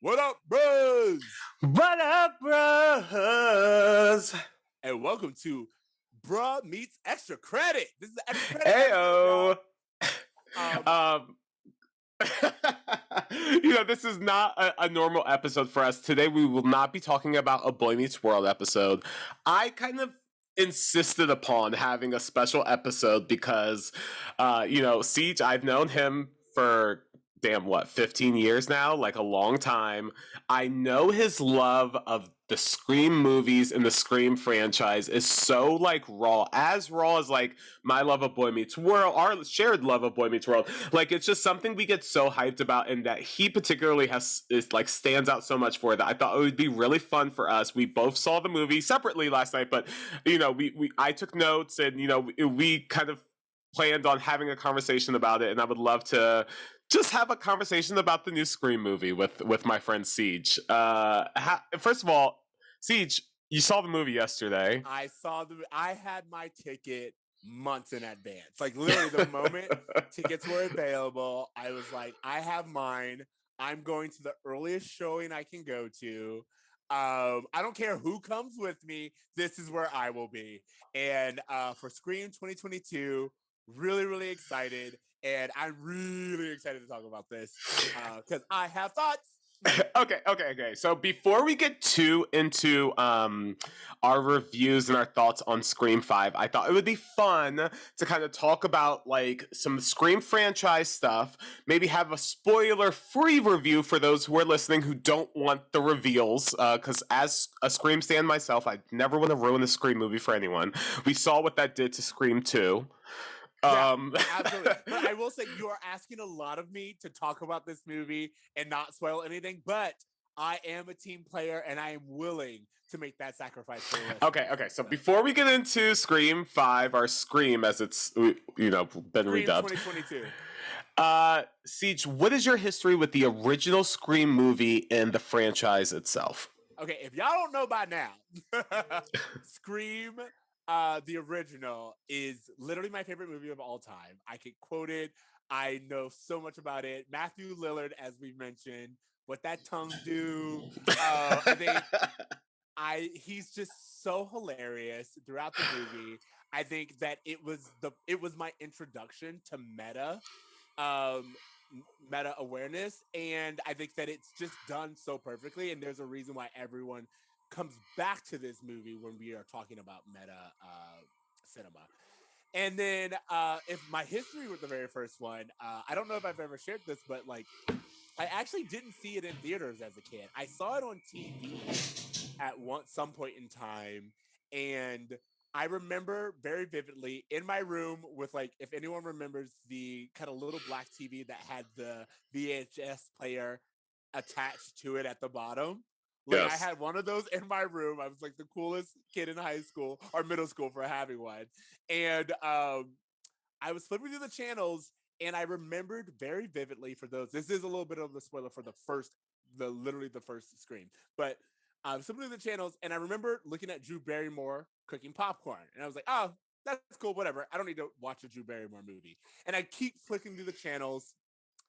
What up, bros? What up, bros? And welcome to Bruh Meets Extra Credit. This is the extra credit Ayo. episode, This is not a normal episode for us. Today, we will not be talking about a Boy Meets World episode. I kind of insisted upon having a special episode because, Ceej, I've known him for 15 years now, like a long time. I know his love of the Scream movies and the Scream franchise is so like raw as like my love of Boy Meets World, our shared love of Boy Meets World. Like it's just something we get so hyped about, and that he particularly stands out so much for, that I thought it would be really fun for us. We both saw the movie separately last night, but I took notes, and we kind of planned on having a conversation about it, and I would love to just have a conversation about the new Scream movie with my friend Ceej. First of all, Ceej, you saw the movie yesterday. I had my ticket months in advance. Like literally the moment tickets were available, I was like, I have mine. I'm going to the earliest showing I can go to. I don't care who comes with me. This is where I will be. And for Scream 2022, really, really excited. And I'm really excited to talk about this because I have thoughts. Okay. So before we get too into our reviews and our thoughts on Scream 5, I thought it would be fun to kind of talk about like some Scream franchise stuff, maybe have a spoiler-free review for those who are listening who don't want the reveals, because as a Scream stan myself, I never want to ruin a Scream movie for anyone. We saw what that did to Scream 2. Absolutely. But I will say you are asking a lot of me to talk about this movie and not spoil anything, but I am a team player and I am willing to make that sacrifice for you. Okay. So before we get into Scream 5, or Scream as it's been Scream redubbed, 2022. Ceej, what is your history with the original Scream movie and the franchise itself? Okay, if y'all don't know by now, Scream the original is literally my favorite movie of all time. I could quote it. I know so much about it. Matthew Lillard, as we mentioned, what that tongue do. I think he's just so hilarious throughout the movie. I think that it was my introduction to meta awareness, and I think that it's just done so perfectly. And there's a reason why everyone comes back to this movie when we are talking about meta cinema. And then if my history with the very first one, I don't know if I've ever shared this, but like I actually didn't see it in theaters as a kid. I saw it on TV at some point in time, and I remember very vividly in my room with, like, if anyone remembers the kind of little black TV that had the VHS player attached to it at the bottom. Like, yes. I had one of those in my room. I was like the coolest kid in high school or middle school for having one. And I was flipping through the channels, and I remembered very vividly for those. This is a little bit of the spoiler for literally the first Scream. But I was flipping through the channels, and I remember looking at Drew Barrymore cooking popcorn. And I was like, oh, that's cool, whatever. I don't need to watch a Drew Barrymore movie. And I keep flicking through the channels,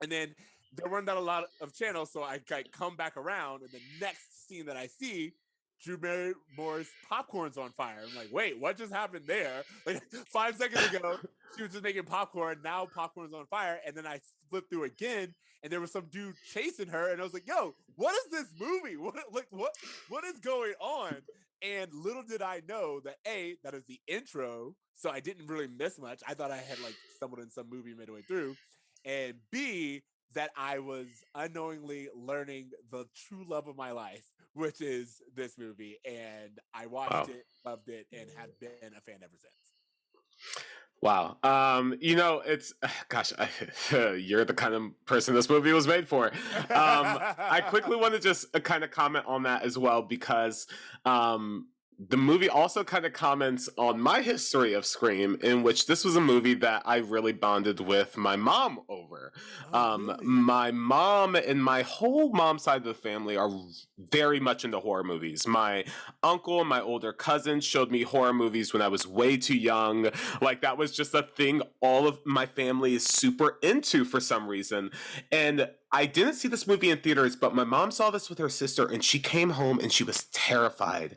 and then there weren't that a lot of channels, so I come back around, and the next scene that I see, Drew Barrymore's popcorn's on fire. I'm like, wait, what just happened there? Like 5 seconds ago, she was just making popcorn. Now popcorn's on fire. And then I flipped through again, and there was some dude chasing her. And I was like, yo, what is this movie? What is going on? And little did I know that that is the intro. So I didn't really miss much. I thought I had like stumbled in some movie midway through. And B, that I was unknowingly learning the true love of my life, which is this movie. And I watched it, loved it, and have been a fan ever since. Wow. It's, gosh, you're the kind of person this movie was made for. I quickly want to just kind of comment on that as well, because the movie also kind of comments on my history of Scream, in which this was a movie that I really bonded with my mom over. Really? My mom and my whole mom side of the family are very much into horror movies. My uncle and my older cousin showed me horror movies when I was way too young. Like, that was just a thing all of my family is super into for some reason. And I didn't see this movie in theaters, but my mom saw this with her sister, and she came home and she was terrified.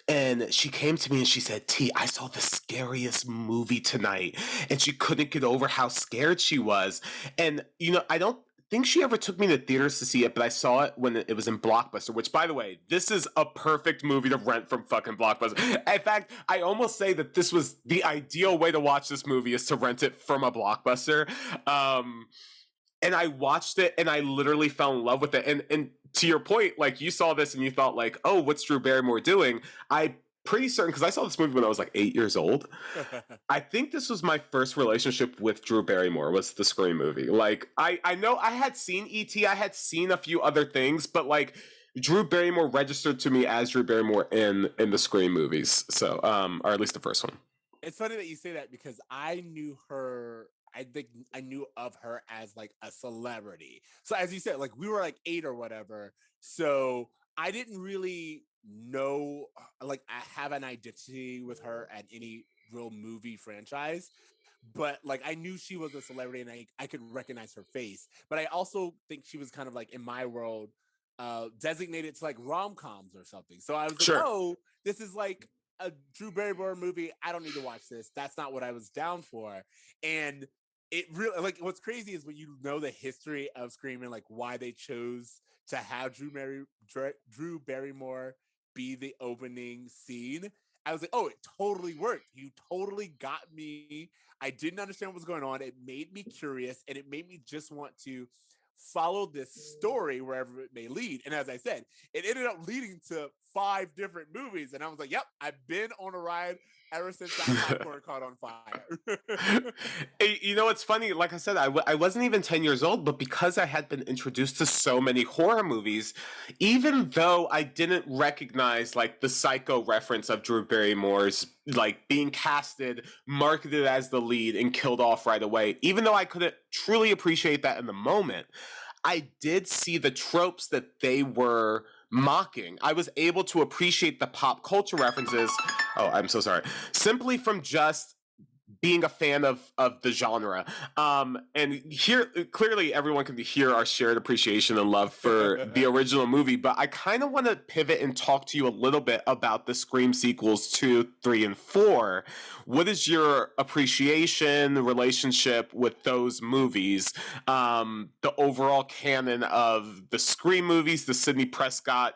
And she came to me and she said, T, I saw the scariest movie tonight. And she couldn't get over how scared she was. And, I don't think she ever took me to theaters to see it, but I saw it when it was in Blockbuster, which, by the way, this is a perfect movie to rent from fucking Blockbuster. In fact, I almost say that this was the ideal way to watch this movie is to rent it from a Blockbuster. And I watched it and I literally fell in love with it. And to your point, like you saw this and you thought like, oh, what's Drew Barrymore doing? I pretty certain because I saw this movie when I was like 8 years old. I think this was my first relationship with Drew Barrymore was the Scream movie. Like I know I had seen E.T., I had seen a few other things, but like Drew Barrymore registered to me as Drew Barrymore in the Scream movies. So or at least the first one. It's funny that you say that because I knew her. I think I knew of her as like a celebrity. So as you said, like we were like 8 or whatever. So I didn't really know, like I have an identity with her at any real movie franchise. But like I knew she was a celebrity and I could recognize her face. But I also think she was kind of like in my world designated to like rom-coms or something. So I was like, Sure. oh, this is like a Drew Barrymore movie. I don't need to watch this. That's not what I was down for. And it really like what's crazy is when you know the history of Scream and like why they chose to have Drew Barrymore be the opening scene. I was like, oh, it totally worked. You totally got me. I didn't understand what was going on. It made me curious and it made me just want to follow this story wherever it may lead. And as I said, it ended up leading to 5 different movies. And I was like, yep, I've been on a ride ever since that popcorn caught on fire. Hey, it's funny. Like I said, I wasn't even 10 years old, but because I had been introduced to so many horror movies, even though I didn't recognize like the Psycho reference of Drew Barrymore's like being casted, marketed as the lead, and killed off right away, even though I couldn't truly appreciate that in the moment, I did see the tropes that they were mocking. I was able to appreciate the pop culture references. Oh, I'm so sorry. Simply from just being a fan of the genre. And here clearly everyone can hear our shared appreciation and love for the original movie, but I kind of want to pivot and talk to you a little bit about the Scream sequels 2, 3, and 4. What is your appreciation, relationship with those movies? The overall canon of the Scream movies, the Sidney Prescott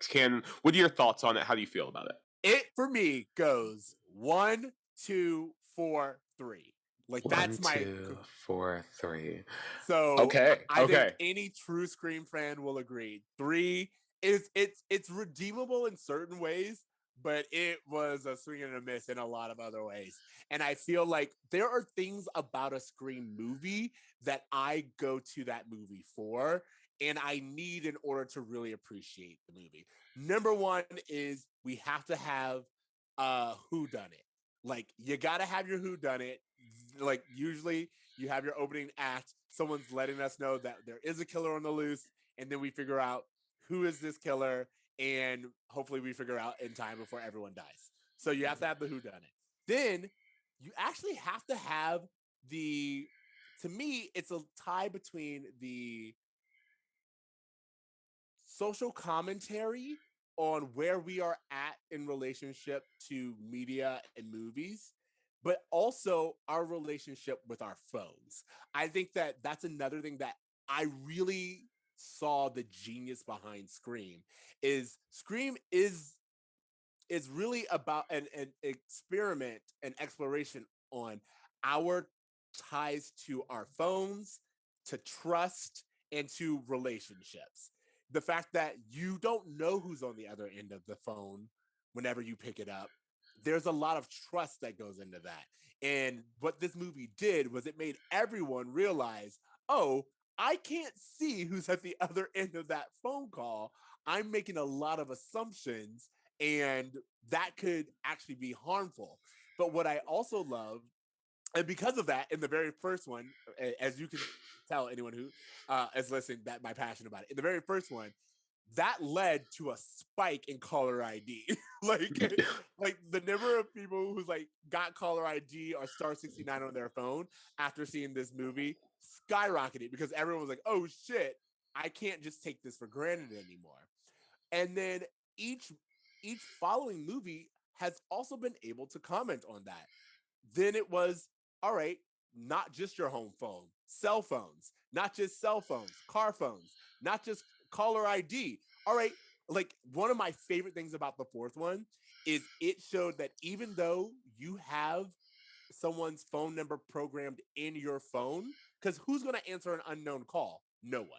canon. What are your thoughts on it? How do you feel about it? It for me goes 1, 2, 4, 3. Like One, that's my. 2, 4, 3. So Okay. I think Okay. any true Scream fan will agree. 3 is it's redeemable in certain ways, but it was a swing and a miss in a lot of other ways. And I feel like there are things about a Scream movie that I go to that movie for, and I need in order to really appreciate the movie. Number one is we have to have who done it. Like you gotta have your who done it. Like usually you have your opening act, someone's letting us know that there is a killer on the loose, and then we figure out who is this killer, and hopefully we figure out in time before everyone dies. So you have to have the who done it. Then you actually have to have the to me, it's a tie between the social commentary on where we are at in relationship to media and movies, but also our relationship with our phones. I think that that's another thing that I really saw the genius behind Scream is really about an experiment and exploration on our ties to our phones, to trust, and to relationships. The fact that you don't know who's on the other end of the phone whenever you pick it up, there's a lot of trust that goes into that. And what this movie did was it made everyone realize, oh, I can't see who's at the other end of that phone call. I'm making a lot of assumptions, and that could actually be harmful. But what I also love, and because of that, in the very first one, as you can tell anyone who is listening, that my passion about it. In the very first one, that led to a spike in caller ID. like the number of people who's like got caller ID or star 69 on their phone after seeing this movie skyrocketed because everyone was like, oh shit, I can't just take this for granted anymore. And then each each following movie has also been able to comment on that. Then it was, all right, not just your home phone, cell phones, not just cell phones, car phones, not just caller ID. All right, like one of my favorite things about the fourth one is it showed that even though you have someone's phone number programmed in your phone, because who's going to answer an unknown call? No one.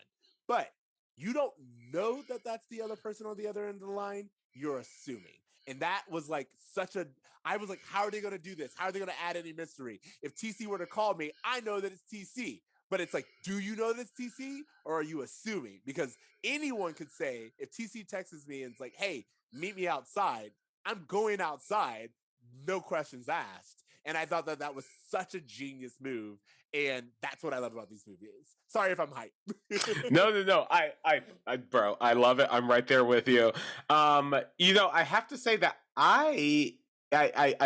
But you don't know that that's the other person on the other end of the line. You're assuming. And that was like such a, I was like, how are they going to do this? How are they going to add any mystery? If TC were to call me, I know that it's TC. But it's like, do you know that it's TC or are you assuming? Because anyone could say, if TC texts me and it's like, hey, meet me outside, I'm going outside, no questions asked. And I thought that that was such a genius move. And that's what I love about these movies. Sorry if I'm hyped. No. Bro, I love it. I'm right there with you. I have to say that I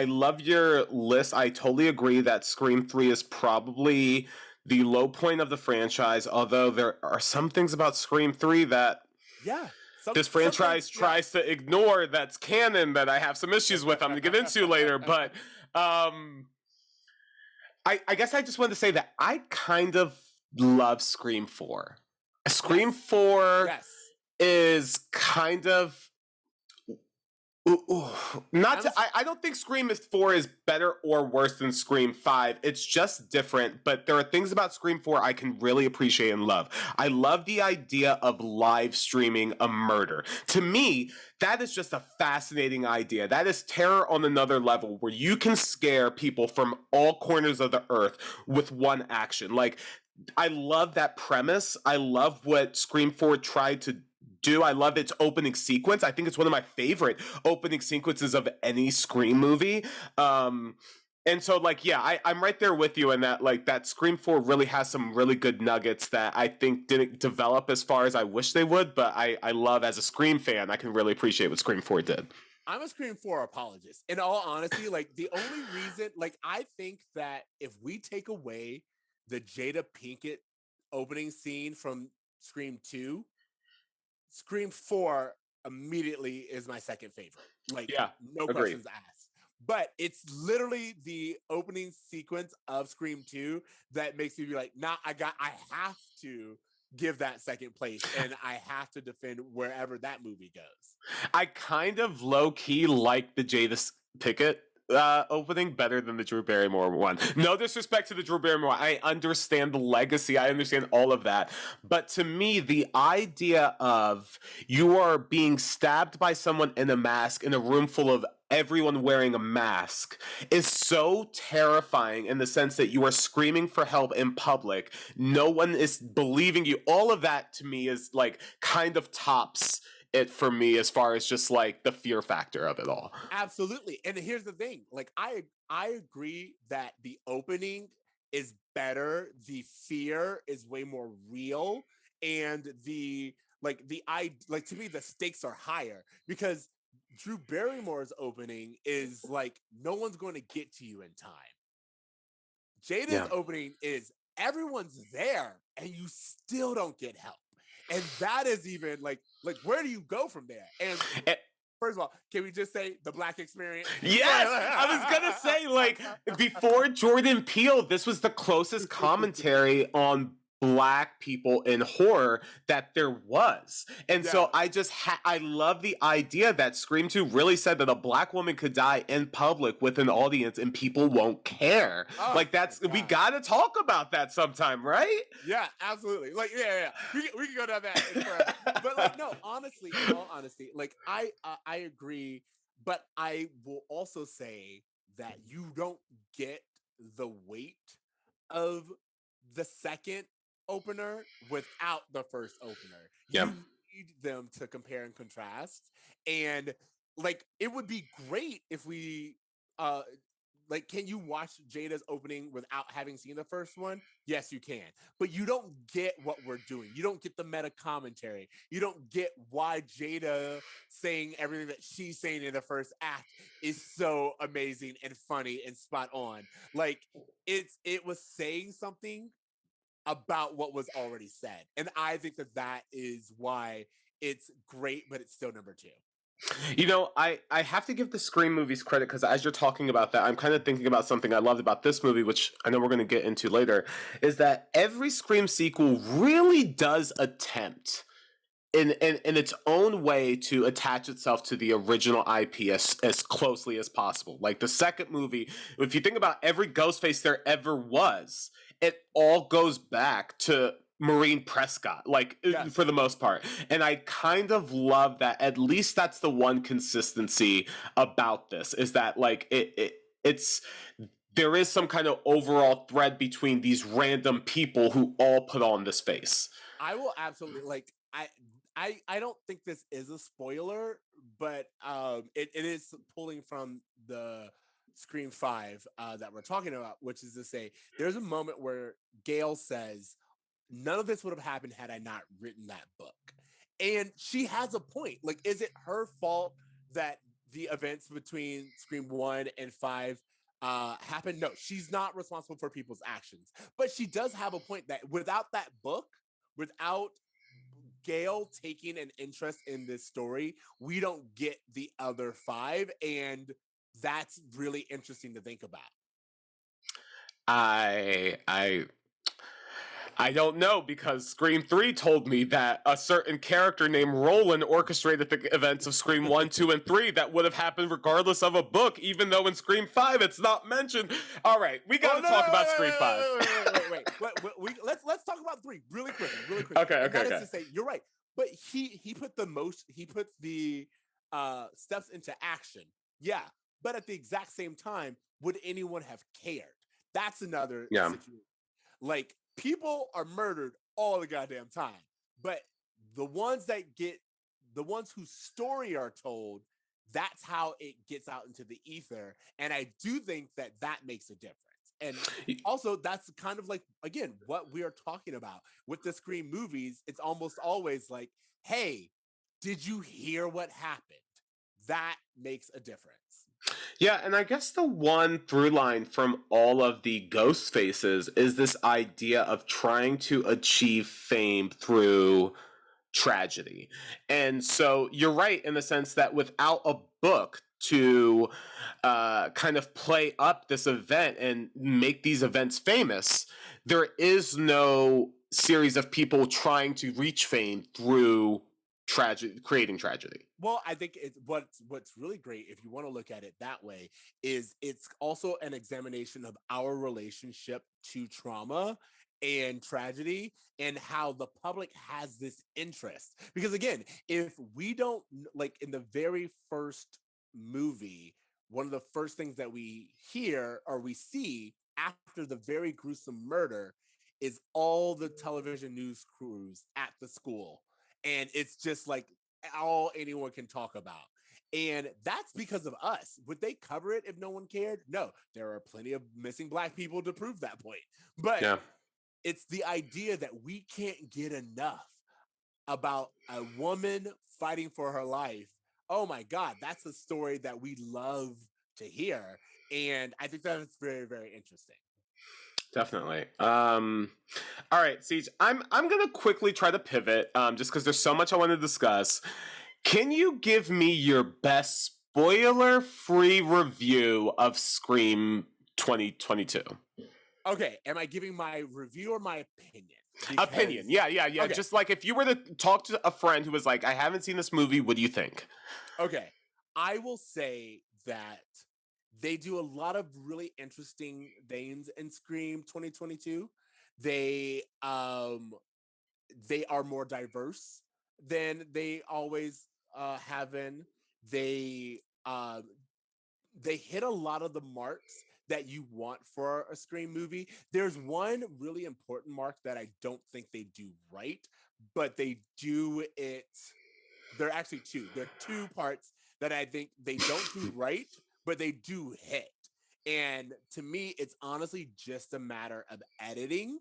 love your list. I totally agree that Scream 3 is probably the low point of the franchise, although there are some things about Scream 3 that Yeah. this franchise tries to ignore that's canon that I have some issues with. I'm going to get into later, but I guess I just wanted to say that I kind of love Scream 4. Scream 4 is kind of I don't think Scream 4 is better or worse than Scream 5. It's just different, but there are things about Scream 4 I can really appreciate and love. I love the idea of live streaming a murder. To me, that is just a fascinating idea. That is terror on another level where you can scare people from all corners of the earth with one action. Like, I love that premise. I love what Scream 4 tried to do. I love its opening sequence. I think it's one of my favorite opening sequences of any Scream movie. And so, like, yeah, I'm right there with you in that, like, that Scream 4 really has some really good nuggets that I think didn't develop as far as I wish they would, but I love, as a Scream fan, I can really appreciate what Scream 4 did. I'm a Scream 4 apologist. In all honesty, like, the only reason, like, I think that if we take away the Jada Pinkett opening scene from Scream 2, Scream 4 immediately is my second favorite. Like, yeah, no questions asked. But it's literally the opening sequence of Scream 2 that makes me be like, nah, I have to give that second place and I have to defend wherever that movie goes. I kind of low-key like the Jada Pinkett opening better than the Drew Barrymore one. No disrespect to the Drew Barrymore. I understand the legacy. I understand all of that. But to me, the idea of you are being stabbed by someone in a mask in a room full of everyone wearing a mask is so terrifying in the sense that you are screaming for help in public. No one is believing you. All of that to me is like kind of tops it for me as far as just like the fear factor of it all. Absolutely. And here's the thing, like I agree that the opening is better, the fear is way more real, and to me the stakes are higher because Drew Barrymore's opening is like no one's going to get to you in time. Jada's opening is everyone's there and you still don't get help. And that is even like where do you go from there? And first of all, can we just say the Black experience? Yes, I was gonna say, like, before Jordan Peele, this was the closest commentary on Black people in horror that there was. And so I just I love the idea that Scream 2 really said that a Black woman could die in public with an audience and people won't care. Oh, like, that's, we gotta talk about that sometime, right? Yeah, absolutely. Like, yeah. We can go down that forever. But like, no, honestly, in all honesty, like I agree, but I will also say that you don't get the weight of the second opener without the first opener. You need them to compare and contrast. And like it would be great if we like, can you watch Jada's opening without having seen the first one? Yes, you can. But you don't get what we're doing. You don't get the meta commentary. You don't get why Jada saying everything that she's saying in the first act is so amazing and funny and spot on. Like, it was saying something about what was already said. And I think that that is why it's great, but it's still number two. You know, I have to give the Scream movies credit because as you're talking about that, I'm kind of thinking about something I loved about this movie, which I know we're going to get into later, is that every Scream sequel really does attempt in its own way to attach itself to the original IP as closely as possible. Like the second movie, if you think about every Ghostface there ever was, it all goes back to Maureen Prescott, like Yes. for the most part. And I kind of love that. At least that's the one consistency about this is that like it's there is some kind of overall thread between these random people who all put on this face. I will absolutely like I don't think this is a spoiler, but it is pulling from the Scream 5 that we're talking about, which is to say there's a moment where Gail says, none of this would have happened had I not written that book. And she has a point. Like, is it her fault that the events between Scream 1 and 5 happened? No, she's not responsible for people's actions. But she does have a point that without that book, without Gail taking an interest in this story, we don't get the other 5. And that's really interesting to think about. I don't know because Scream 3 told me that a certain character named Roland orchestrated the events of Scream 1, 2, and 3 that would have happened regardless of a book, even though in Scream 5 it's not mentioned. All right, we got to talk about Scream 5. Wait. Let's talk about 3 really quickly. Okay. That is to say, you're right. But he put the steps into action. Yeah. But at the exact same time, would anyone have cared? That's another situation. Like, people are murdered all the goddamn time, but the ones whose story are told, that's how it gets out into the ether. And I do think that that makes a difference. And also, that's kind of like, again, what we are talking about with the Scream movies. It's almost always like, hey, did you hear what happened? That makes a difference. Yeah, and I guess the one through line from all of the ghost faces is this idea of trying to achieve fame through tragedy. And so you're right in the sense that without a book to kind of play up this event and make these events famous, there is no series of people trying to reach fame through tragedy, creating tragedy. Well, I think it's what's really great, if you want to look at it that way, is it's also an examination of our relationship to trauma and tragedy and how the public has this interest. Because again, if we don't, like, in the very first movie, one of the first things that we hear or we see after the very gruesome murder is all the television news crews at the school. And it's just like all anyone can talk about. And that's because of us. Would they cover it if no one cared? No, there are plenty of missing Black people to prove that point. But it's the idea that we can't get enough about a woman fighting for her life. Oh my God, that's a story that we love to hear. And I think that is very, very interesting. Definitely. All right, Ceej, I'm gonna quickly try to pivot, just because there's so much I want to discuss. Can you give me your best spoiler-free review of Scream 2022? Okay, am I giving my review or my opinion? Opinion, yeah. Okay. Just like if you were to talk to a friend who was like, I haven't seen this movie, what do you think? Okay, I will say that they do a lot of really interesting things in Scream 2022. They are more diverse than they always have been. They um, they hit a lot of the marks that you want for a Scream movie. There's one really important mark that I don't think they do right, but they do it. There are actually two. There are two parts that I think they don't do right, but they do hit. And to me, it's honestly just a matter of editing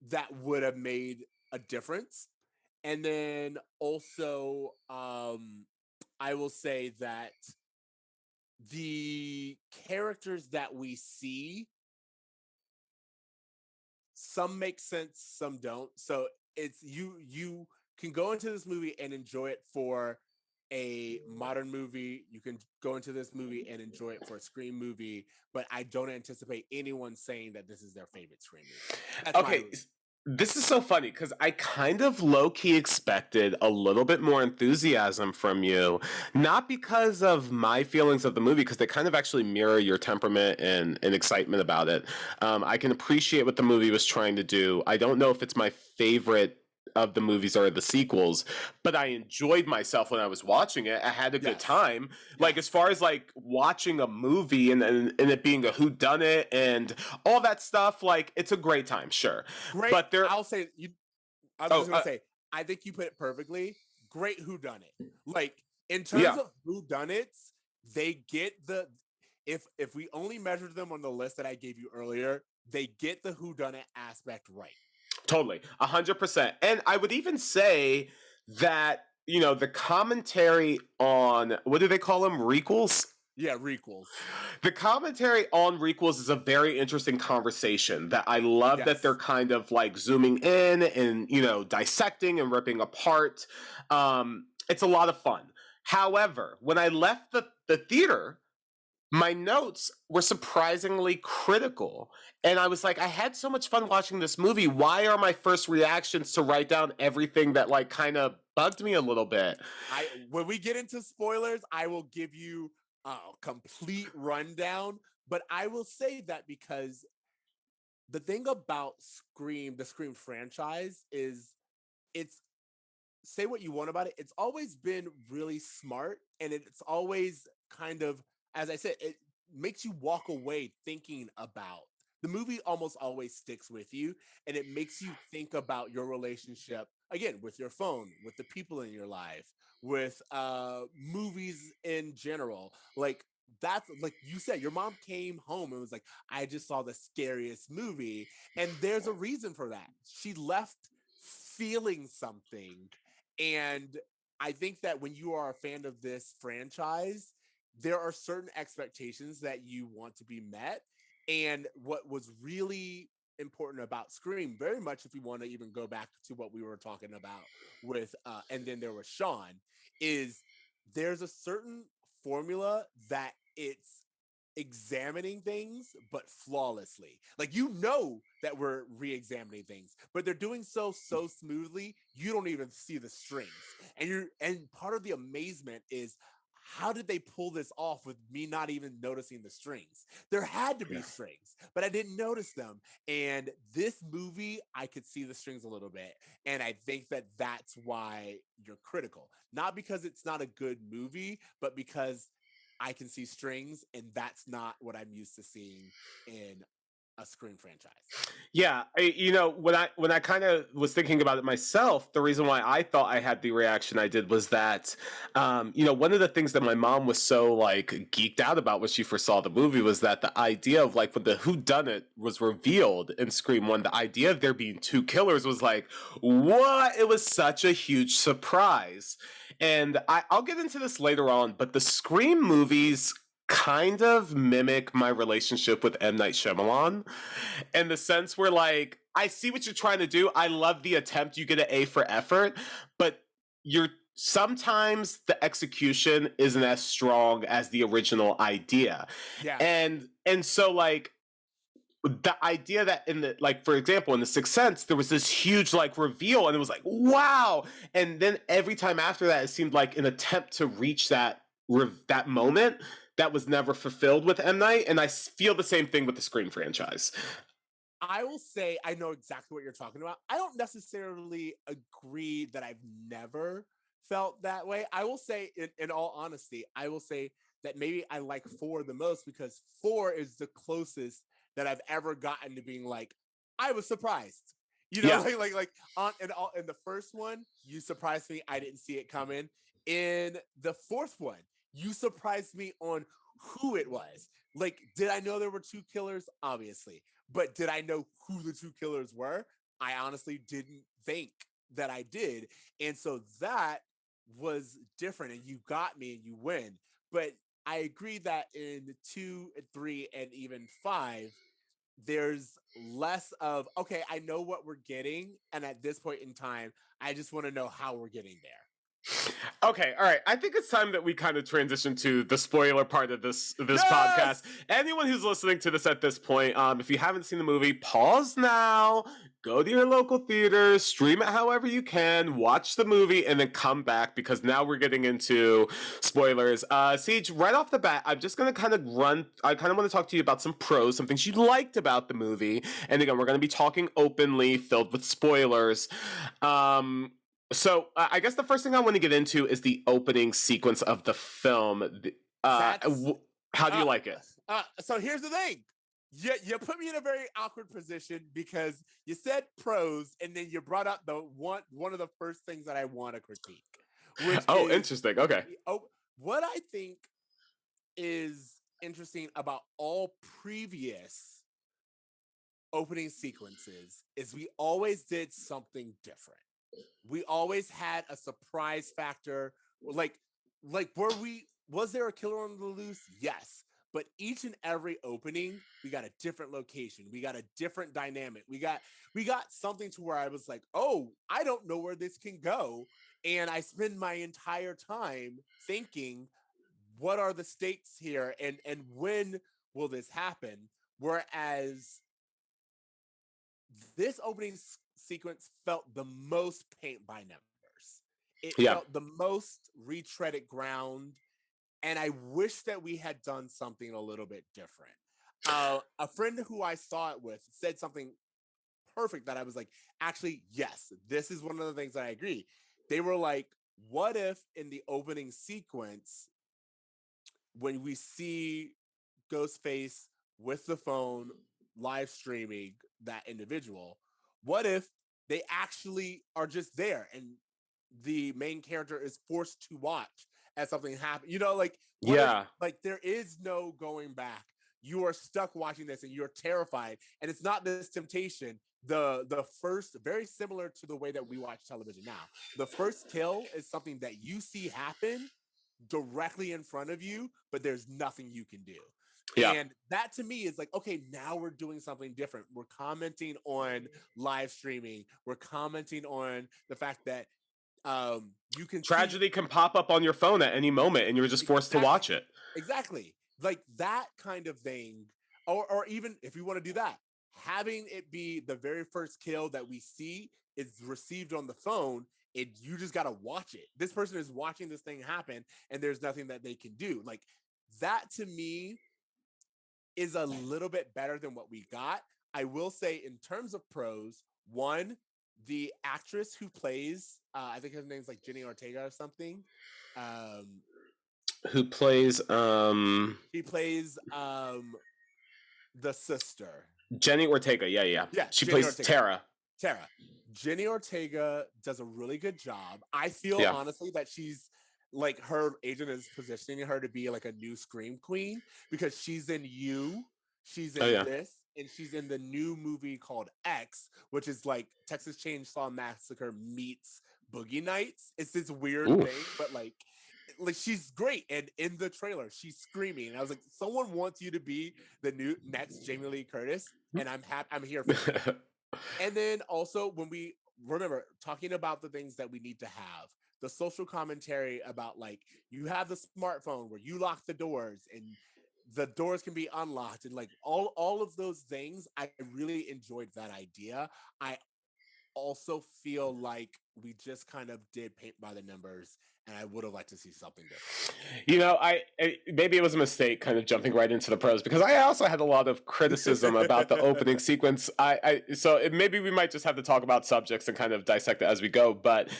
that would have made a difference. And then also, I will say that the characters that we see some make sense, some don't. So it's you can go into this movie and enjoy it for a modern movie. You can go into this movie and enjoy it for a Scream movie, but I don't anticipate anyone saying that this is their favorite Scream movie. That's my Okay, this is so funny because I kind of low key expected a little bit more enthusiasm from you, not because of my feelings of the movie, because they kind of actually mirror your temperament and excitement about it. I can appreciate what the movie was trying to do. I don't know if it's my favorite of the movies or the sequels, but I enjoyed myself when I was watching it. I had a good yes, time. Like as yes, far as like watching a movie and it being a whodunit and all that stuff, like it's a great time, sure. great. But there, I'll say you. I'm oh just gonna say I think you put it perfectly. Great who done it. Like in terms yeah, of who done it, they get the if we only measured them on the list that I gave you earlier, they get the who done it aspect right. totally, 100%. And I would even say that the commentary on what do they call them, requels? Yeah, requels. The commentary on requels is a very interesting conversation that I love that they're Yes. kind of like zooming in and, dissecting and ripping apart. It's a lot of fun. However, when I left the theater, my notes were surprisingly critical. And I was like, I had so much fun watching this movie. Why are my first reactions to write down everything that like kind of bugged me a little bit? I when we get into spoilers, I will give you a complete rundown, but I will say that because the thing about Scream, the Scream franchise is it's say what you want about it. It's always been really smart and it's always kind of, as I said, it makes you walk away thinking about the movie almost always sticks with you and it makes you think about your relationship again with your phone, with the people in your life, with movies in general. Like that's like you said, your mom came home and was like, I just saw the scariest movie. And there's a reason for that. She left feeling something and I think that when you are a fan of this franchise, there are certain expectations that you want to be met. And what was really important about Scream, very much if we want to even go back to what we were talking about with, and then there was Sean, is there's a certain formula that it's examining things but flawlessly, like that we're re-examining things but they're doing so smoothly you don't even see the strings and part of the amazement is how did they pull this off with me not even noticing the strings? There had to be Yeah. strings but I didn't notice them, and this movie I could see the strings a little bit, and I think that that's why you're critical, not because it's not a good movie but because I can see strings, and that's not what I'm used to seeing in a Scream franchise. Yeah, when I kind of was thinking about it myself, the reason why I thought I had the reaction I did was that, one of the things that my mom was so like geeked out about when she first saw the movie was that the idea of like when the Who Done It was revealed in Scream One, the idea of there being two killers was like, what? It was such a huge surprise, and I'll get into this later on, but the Scream movies kind of mimic my relationship with M. Night Shyamalan in the sense where like I see what you're trying to do. I love the attempt. You get an A for effort, but you're sometimes the execution isn't as strong as the original idea. Yeah. And so like the idea that in the like for example in the Sixth Sense there was this huge like reveal and it was like wow, and then every time after that it seemed like an attempt to reach that moment that was never fulfilled with M. Night, and I feel the same thing with the Scream franchise. I will say I know exactly what you're talking about. I don't necessarily agree that I've never felt that way. I will say, in all honesty, I will say that maybe I like four the most because four is the closest that I've ever gotten to being like, I was surprised. You know, Yeah. like on in the first one, you surprised me. I didn't see it coming. In the fourth one, you surprised me on who it was. Like, did I know there were two killers? Obviously. But did I know who the two killers were? I honestly didn't think that I did. And so that was different. And you got me and you win. But I agree that in two and three and even five, there's less of, okay, I know what we're getting, and at this point in time, I just want to know how we're getting there. Okay, all right. I think it's time that we kind of transition to the spoiler part of this Yes! podcast. Anyone who's listening to this at this point, if you haven't seen the movie, pause now. Go to your local theater, stream it however you can, watch the movie, and then come back because now we're getting into spoilers. Ceej, right off the bat, I'm just gonna kind of run. I kind of want to talk to you about some pros, some things you liked about the movie, and again, we're gonna be talking openly, filled with spoilers. So I guess the first thing I want to get into is the opening sequence of the film. That's How do you uh, like it? so here's the thing. You put me in a very awkward position because you said pros and then you brought up the one of the first things that I want to critique, which Oh, is interesting. Okay. what I think is interesting about all previous opening sequences is we always did something different. We always had a surprise factor. Like were we was there a killer on the loose? Yes. But each and every opening, we got a different location. We got a different dynamic. We got something to where I was like, oh, I don't know where this can go. And I spend my entire time thinking, what are the stakes here? And when will this happen? Whereas this opening sequence felt the most paint by numbers. It Yeah. felt the most retreaded ground, and I wish that we had done something a little bit different. A friend who I saw it with said something perfect that I was like, actually, yes, this is one of the things that I agree. They were like, what if in the opening sequence, when we see Ghostface with the phone live streaming that individual, what if they actually are just there and the main character is forced to watch as something happens? Like what if Yeah. like there is no going back? You are stuck watching this and you're terrified, and it's not this temptation. The first, very similar to the way that we watch television now. The first kill is something that you see happen directly in front of you, but there's nothing you can do. Yeah. And that to me is like, okay, now we're doing something different. We're commenting on live streaming. We're commenting on the fact that you can see Tragedy can pop up on your phone at any moment and you're just forced to exactly, watch it. exactly, like that kind of thing. Or even if you want to do that, having it be the very first kill that we see is received on the phone, and you just got to watch it. This person is watching this thing happen and there's nothing that they can do. Like that to me is a little bit better than what we got. I will say, in terms of pros, one, the actress who plays, I think her name's like Jenny Ortega or something. Um, Who plays she plays the sister. Jenny Ortega. Yeah, yeah. Yeah, She Jenny plays Ortega. Tara. Tara. Jenny Ortega does a really good job. I feel Yeah. honestly that she's like, her agent is positioning her to be like a new Scream Queen because she's in she's Oh in yeah. this, and she's in the new movie called X, which is like Texas Chainsaw Massacre meets Boogie Nights. It's this weird thing, Oof. but like she's great, and in the trailer she's screaming, and I was like, someone wants you to be the new next Jamie Lee Curtis, and I'm happy, I'm here for it. And then also, when we remember talking about the things that we need to have, the social commentary about, like, you have the smartphone where you lock the doors and the doors can be unlocked, and like all of those things, I really enjoyed that idea. I also feel like we just kind of did paint by the numbers, and I would have liked to see something different. Maybe it was a mistake kind of jumping right into the pros because I also had a lot of criticism about the opening sequence. Maybe we might just have to talk about subjects and kind of dissect it as we go. But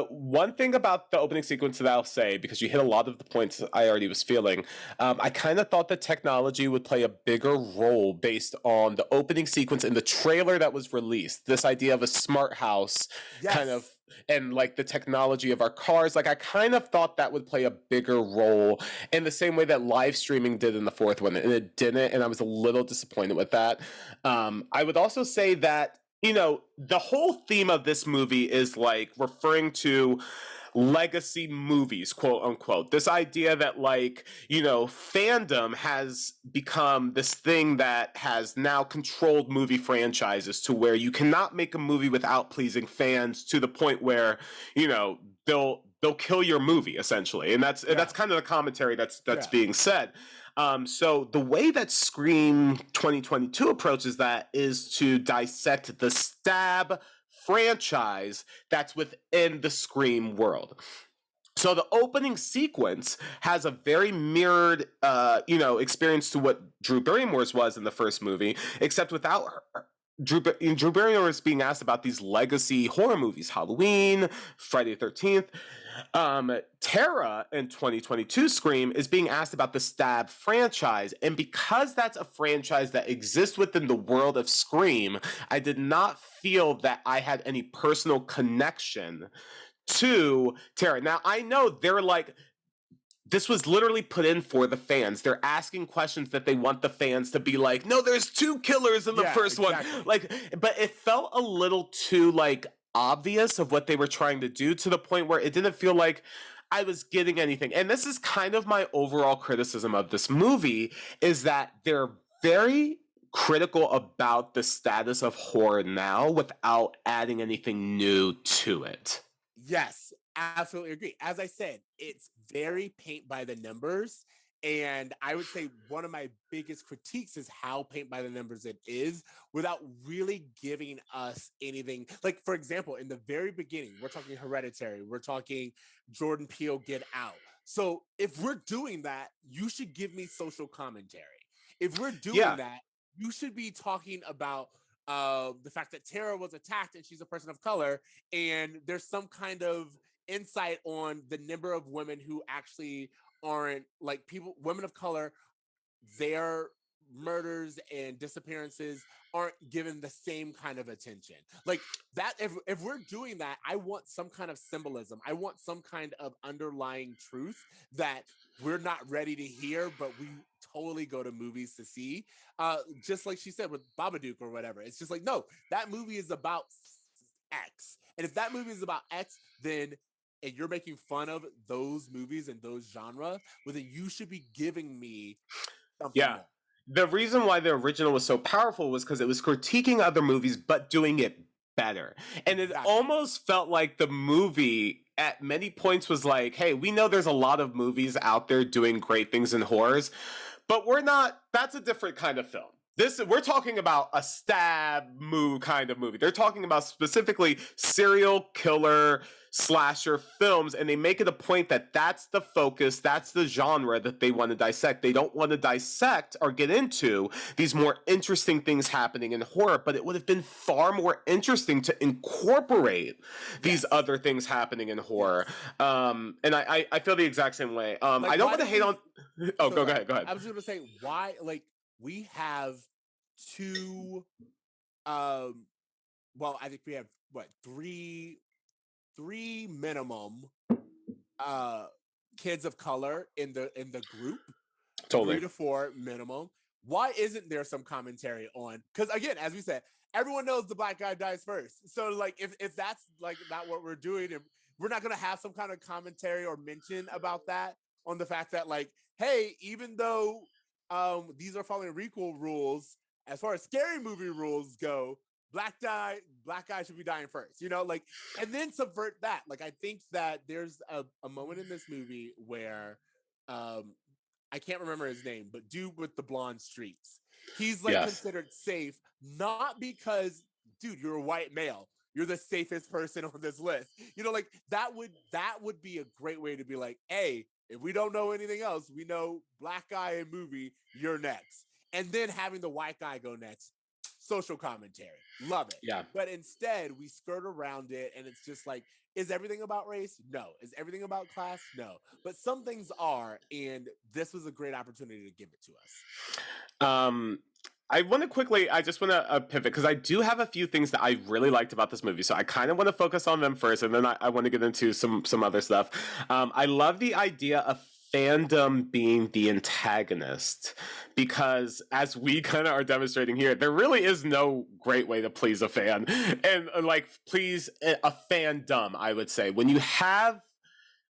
one thing about the opening sequence that I'll say, because you hit a lot of the points I already was feeling, I kind of thought that technology would play a bigger role based on the opening sequence in the trailer that was released. This idea of a smart house, Yes. kind of, and like the technology of our cars. Like I kind of thought that would play a bigger role in the same way that live streaming did in the fourth one, and it didn't, and I was a little disappointed with that. I would also say that the whole theme of this movie is like referring to legacy movies, quote unquote. This idea that, like, you know, fandom has become this thing that has now controlled movie franchises to where you cannot make a movie without pleasing fans, to the point where, you know, they'll kill your movie essentially. And that's kind of the commentary that's being said. So the way that Scream 2022 approaches that is to dissect the Stab franchise that's within the Scream world. So the opening sequence has a very mirrored, experience to what Drew Barrymore's was in the first movie, except without her. Drew Barrymore is being asked about these legacy horror movies, Halloween, Friday the 13th. Tara in 2022 Scream is being asked about the Stab franchise. And because that's a franchise that exists within the world of Scream, I did not feel that I had any personal connection to Tara. Now, I know they're like, this was literally put in for the fans. They're asking questions that they want the fans to be like, no, there's 2 killers in the first one. Like, but it felt a little too, like, obvious of what they were trying to do, to the point where it didn't feel like I was getting anything. And this is kind of my overall criticism of this movie, is that they're very critical about the status of horror now without adding anything new to it. Yes, absolutely agree. As I said, it's very paint by the numbers. And I would say one of my biggest critiques is how paint by the numbers it is, without really giving us anything. Like, for example, in the very beginning, we're talking Hereditary, we're talking Jordan Peele, Get Out. So if we're doing that, you should give me social commentary. If we're doing that, you should be talking about the fact that Tara was attacked and she's a person of color, and there's some kind of insight on the number of women who actually aren't, like, women of color, their murders and disappearances aren't given the same kind of attention. Like that, if we're doing that, I want some kind of symbolism. I want some kind of underlying truth that we're not ready to hear, but we totally go to movies to see. Just like she said with Babadook or whatever. It's just like, no, that movie is about X. And if that movie is about X, then, and you're making fun of those movies and those genre, well, then you should be giving me something more. The reason why the original was so powerful was because it was critiquing other movies, but doing it better. And it almost felt like the movie at many points was like, hey, we know there's a lot of movies out there doing great things in horrors, but we're not, that's a different kind of film. We're talking about a stab kind of movie. They're talking about specifically serial killer slasher films, and they make it a point that that's the focus, that's the genre that they want to dissect. They don't want to dissect or get into these more interesting things happening in horror, but it would have been far more interesting to incorporate these other things happening in horror. And I feel the exact same way. Like, I don't want to hate on... Oh, go ahead. I was just going to say, why, like, we have 2, I think we have, three minimum kids of color in the group. Totally. 3 to 4 minimum. Why isn't there some commentary on, because again, as we said, everyone knows the black guy dies first. So like if that's like not what we're doing, and we're not going to have some kind of commentary or mention about that, on the fact that, like, hey, even though these are following requel rules, as far as scary movie rules go, black guy should be dying first, like, and then subvert that. Like, I think that there's a moment in this movie where I can't remember his name, but dude with the blonde streaks, he's like considered safe, not because, dude, you're a white male, you're the safest person on this list, like that would be a great way to be like, hey, if we don't know anything else, we know black guy in movie, you're next. And then having the white guy go next, social commentary, love it. Yeah. But instead, we skirt around it, and it's just like, is everything about race? No. Is everything about class? No. But some things are, and this was a great opportunity to give it to us. I want to quickly, I just want to pivot, because I do have a few things that I really liked about this movie. So I kind of want to focus on them first, and then I want to get into some other stuff. I love the idea of fandom being the antagonist, because as we kind of are demonstrating here, there really is no great way to please a fan, and like please a fandom, I would say. When you have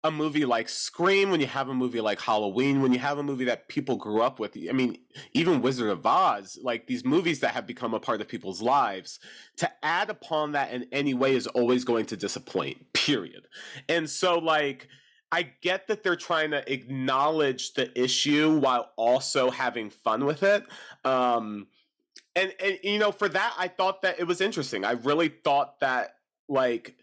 a movie like Scream, when you have a movie like Halloween, when you have a movie that people grew up with, I mean, even Wizard of Oz, like these movies that have become a part of people's lives, to add upon that in any way is always going to disappoint, period. And so, like, I get that they're trying to acknowledge the issue while also having fun with it. Um, and you know, for that, I thought that it was interesting. I really thought that, like,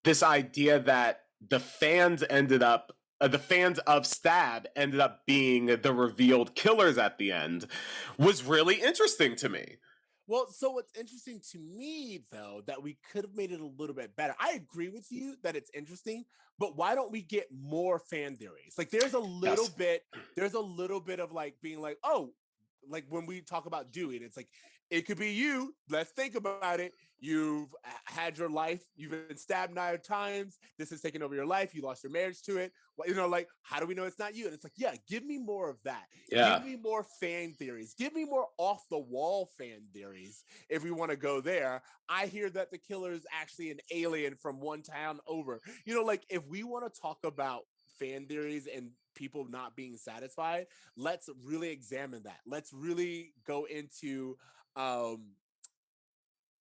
this idea that the fans of Stab ended up being the revealed killers at the end was really interesting to me. Well, so what's interesting to me though, that we could have made it a little bit better. I agree with you that it's interesting, but why don't we get more fan theories? Like Yes. there's a little bit of like being like, oh, like when we talk about Dewey, it's like it could be you. Let's think about it. You've had your life. You've been stabbed 9 times. This has taken over your life. You lost your marriage to it. Well, you know, like how do we know it's not you? And it's like, yeah, give me more of that. Give Yeah. me more fan theories. Give me more off the wall fan theories if we want to go there. I hear that the killer is actually an alien from one town over. You know, like if we want to talk about fan theories and people not being satisfied, let's really examine that. Let's really go into what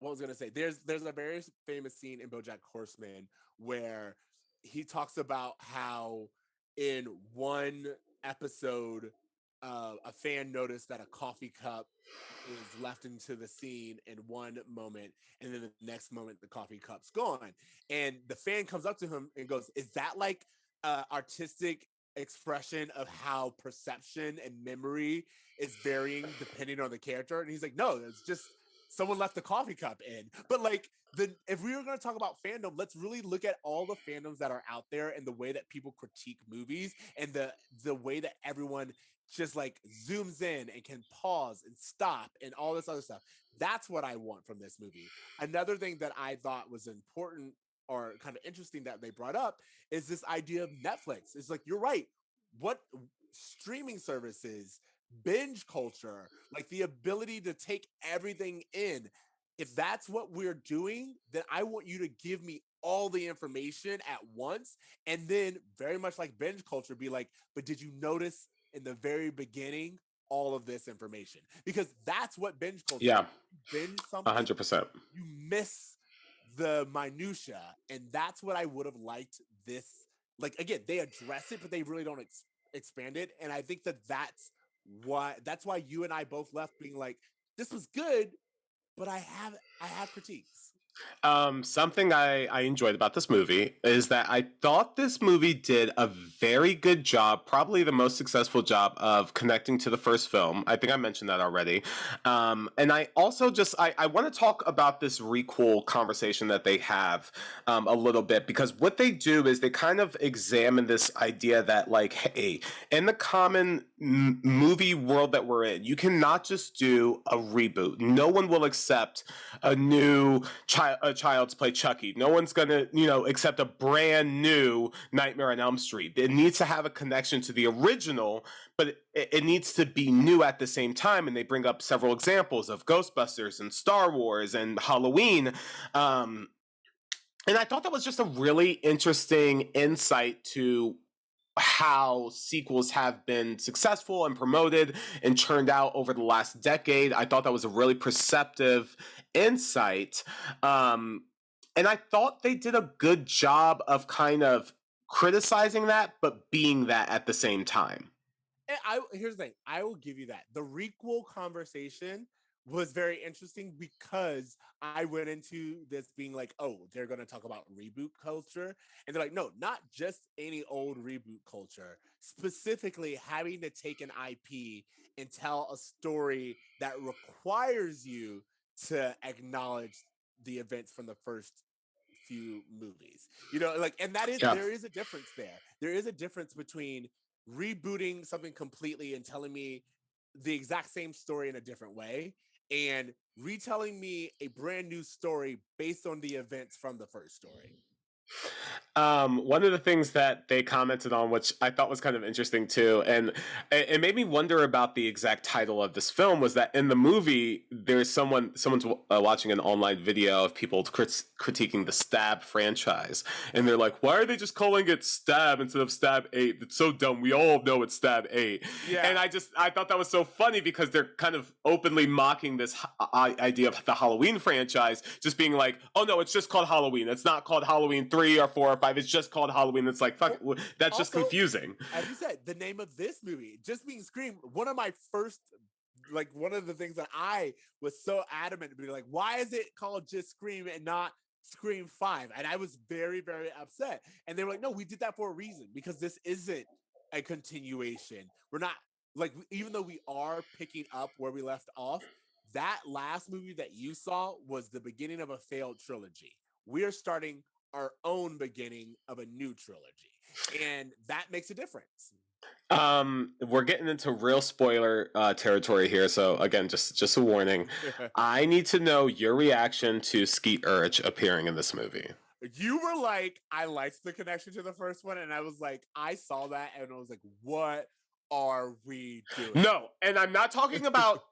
I was gonna say. There's a very famous scene in BoJack Horseman where he talks about how in one episode, a fan noticed that a coffee cup is left into the scene in one moment, and then the next moment the coffee cup's gone. And the fan comes up to him and goes, "Is that like artistic expression of how perception and memory is varying depending on the character?" And he's like, "No, it's just someone left the coffee cup in." But like if we were going to talk about fandom, let's really look at all the fandoms that are out there and the way that people critique movies and the way that everyone just like zooms in and can pause and stop and all this other stuff. That's what I want from this movie. Another thing that I thought was important or kind of interesting that they brought up is this idea of Netflix. It's like, you're right. What streaming services, binge culture, like the ability to take everything in. If that's what we're doing, then I want you to give me all the information at once. And then, very much like binge culture, be like, but did you notice in the very beginning all of this information? Because that's what binge culture is. Yeah. You binge something, 100%. you miss the minutia, and that's what I would have liked this. Like again, they address it, but they really don't expand it, and I think that that's why you and I both left being like, this was good, but I have critiques. Something I enjoyed about this movie is that I thought this movie did a very good job, probably the most successful job of connecting to the first film. I think I mentioned that already. And I also I want to talk about this requel conversation that they have a little bit, because what they do is they kind of examine this idea that, like, hey, in the common movie world that we're in, you cannot just do a reboot. No one will accept a new Child's Play Chucky. No one's gonna, accept a brand new Nightmare on Elm Street. It needs to have a connection to the original, but it needs to be new at the same time. And they bring up several examples of Ghostbusters and Star Wars and Halloween. And I thought that was just a really interesting insight to how sequels have been successful and promoted and churned out over the last decade. I thought that was a really perceptive insight. And I thought they did a good job of kind of criticizing that, but being that at the same time. And here's the thing. I will give you that. The requel conversation was very interesting because I went into this being like, oh, they're going to talk about reboot culture. And they're like, no, not just any old reboot culture, specifically having to take an IP and tell a story that requires you to acknowledge the events from the first few movies. Like, and Yeah. there is a difference there. There is a difference between rebooting something completely and telling me the exact same story in a different way and retelling me a brand new story based on the events from the first story. One of the things that they commented on, which I thought was kind of interesting too, and it made me wonder about the exact title of this film, was that in the movie, there's someone's watching an online video of people critiquing the Stab franchise, and they're like, "Why are they just calling it Stab instead of Stab 8? It's so dumb. We all know it's Stab 8." Yeah. And I thought that was so funny because they're kind of openly mocking this idea of the Halloween franchise, just being like, "Oh no, it's just called Halloween. It's not called Halloween 3 or 4 or 5. It's just called Halloween." It's like, fuck, that's just confusing. As you said, the name of this movie, just being Scream, one of the things that I was so adamant to be like, why is it called just Scream and not Scream 5? And I was very, very upset. And they were like, no, we did that for a reason, because this isn't a continuation. We're not, like, even though we are picking up where we left off, that last movie that you saw was the beginning of a failed trilogy. We are starting our own beginning of a new trilogy, and that makes a difference. We're getting into real spoiler territory here, so again, just a warning. I need to know your reaction to Skeet Ulrich appearing in this movie. You were like, I liked the connection to the first one, and I was like, I saw that, and I was like, what are we doing? No, and I'm not talking about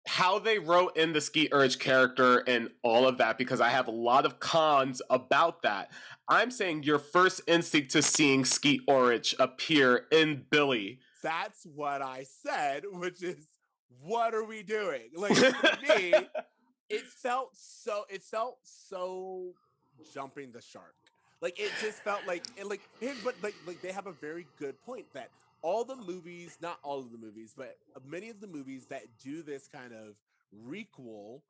how they wrote in the Skeet Ulrich character and all of that, because I have a lot of cons about that. I'm saying your first instinct to seeing Skeet Ulrich appear in Billy. That's what I said, which is, what are we doing? Like, for me, it felt so jumping the shark. Like, it just felt like, but they have a very good point that all the movies, not all of the movies, but many of the movies that do this kind of requel,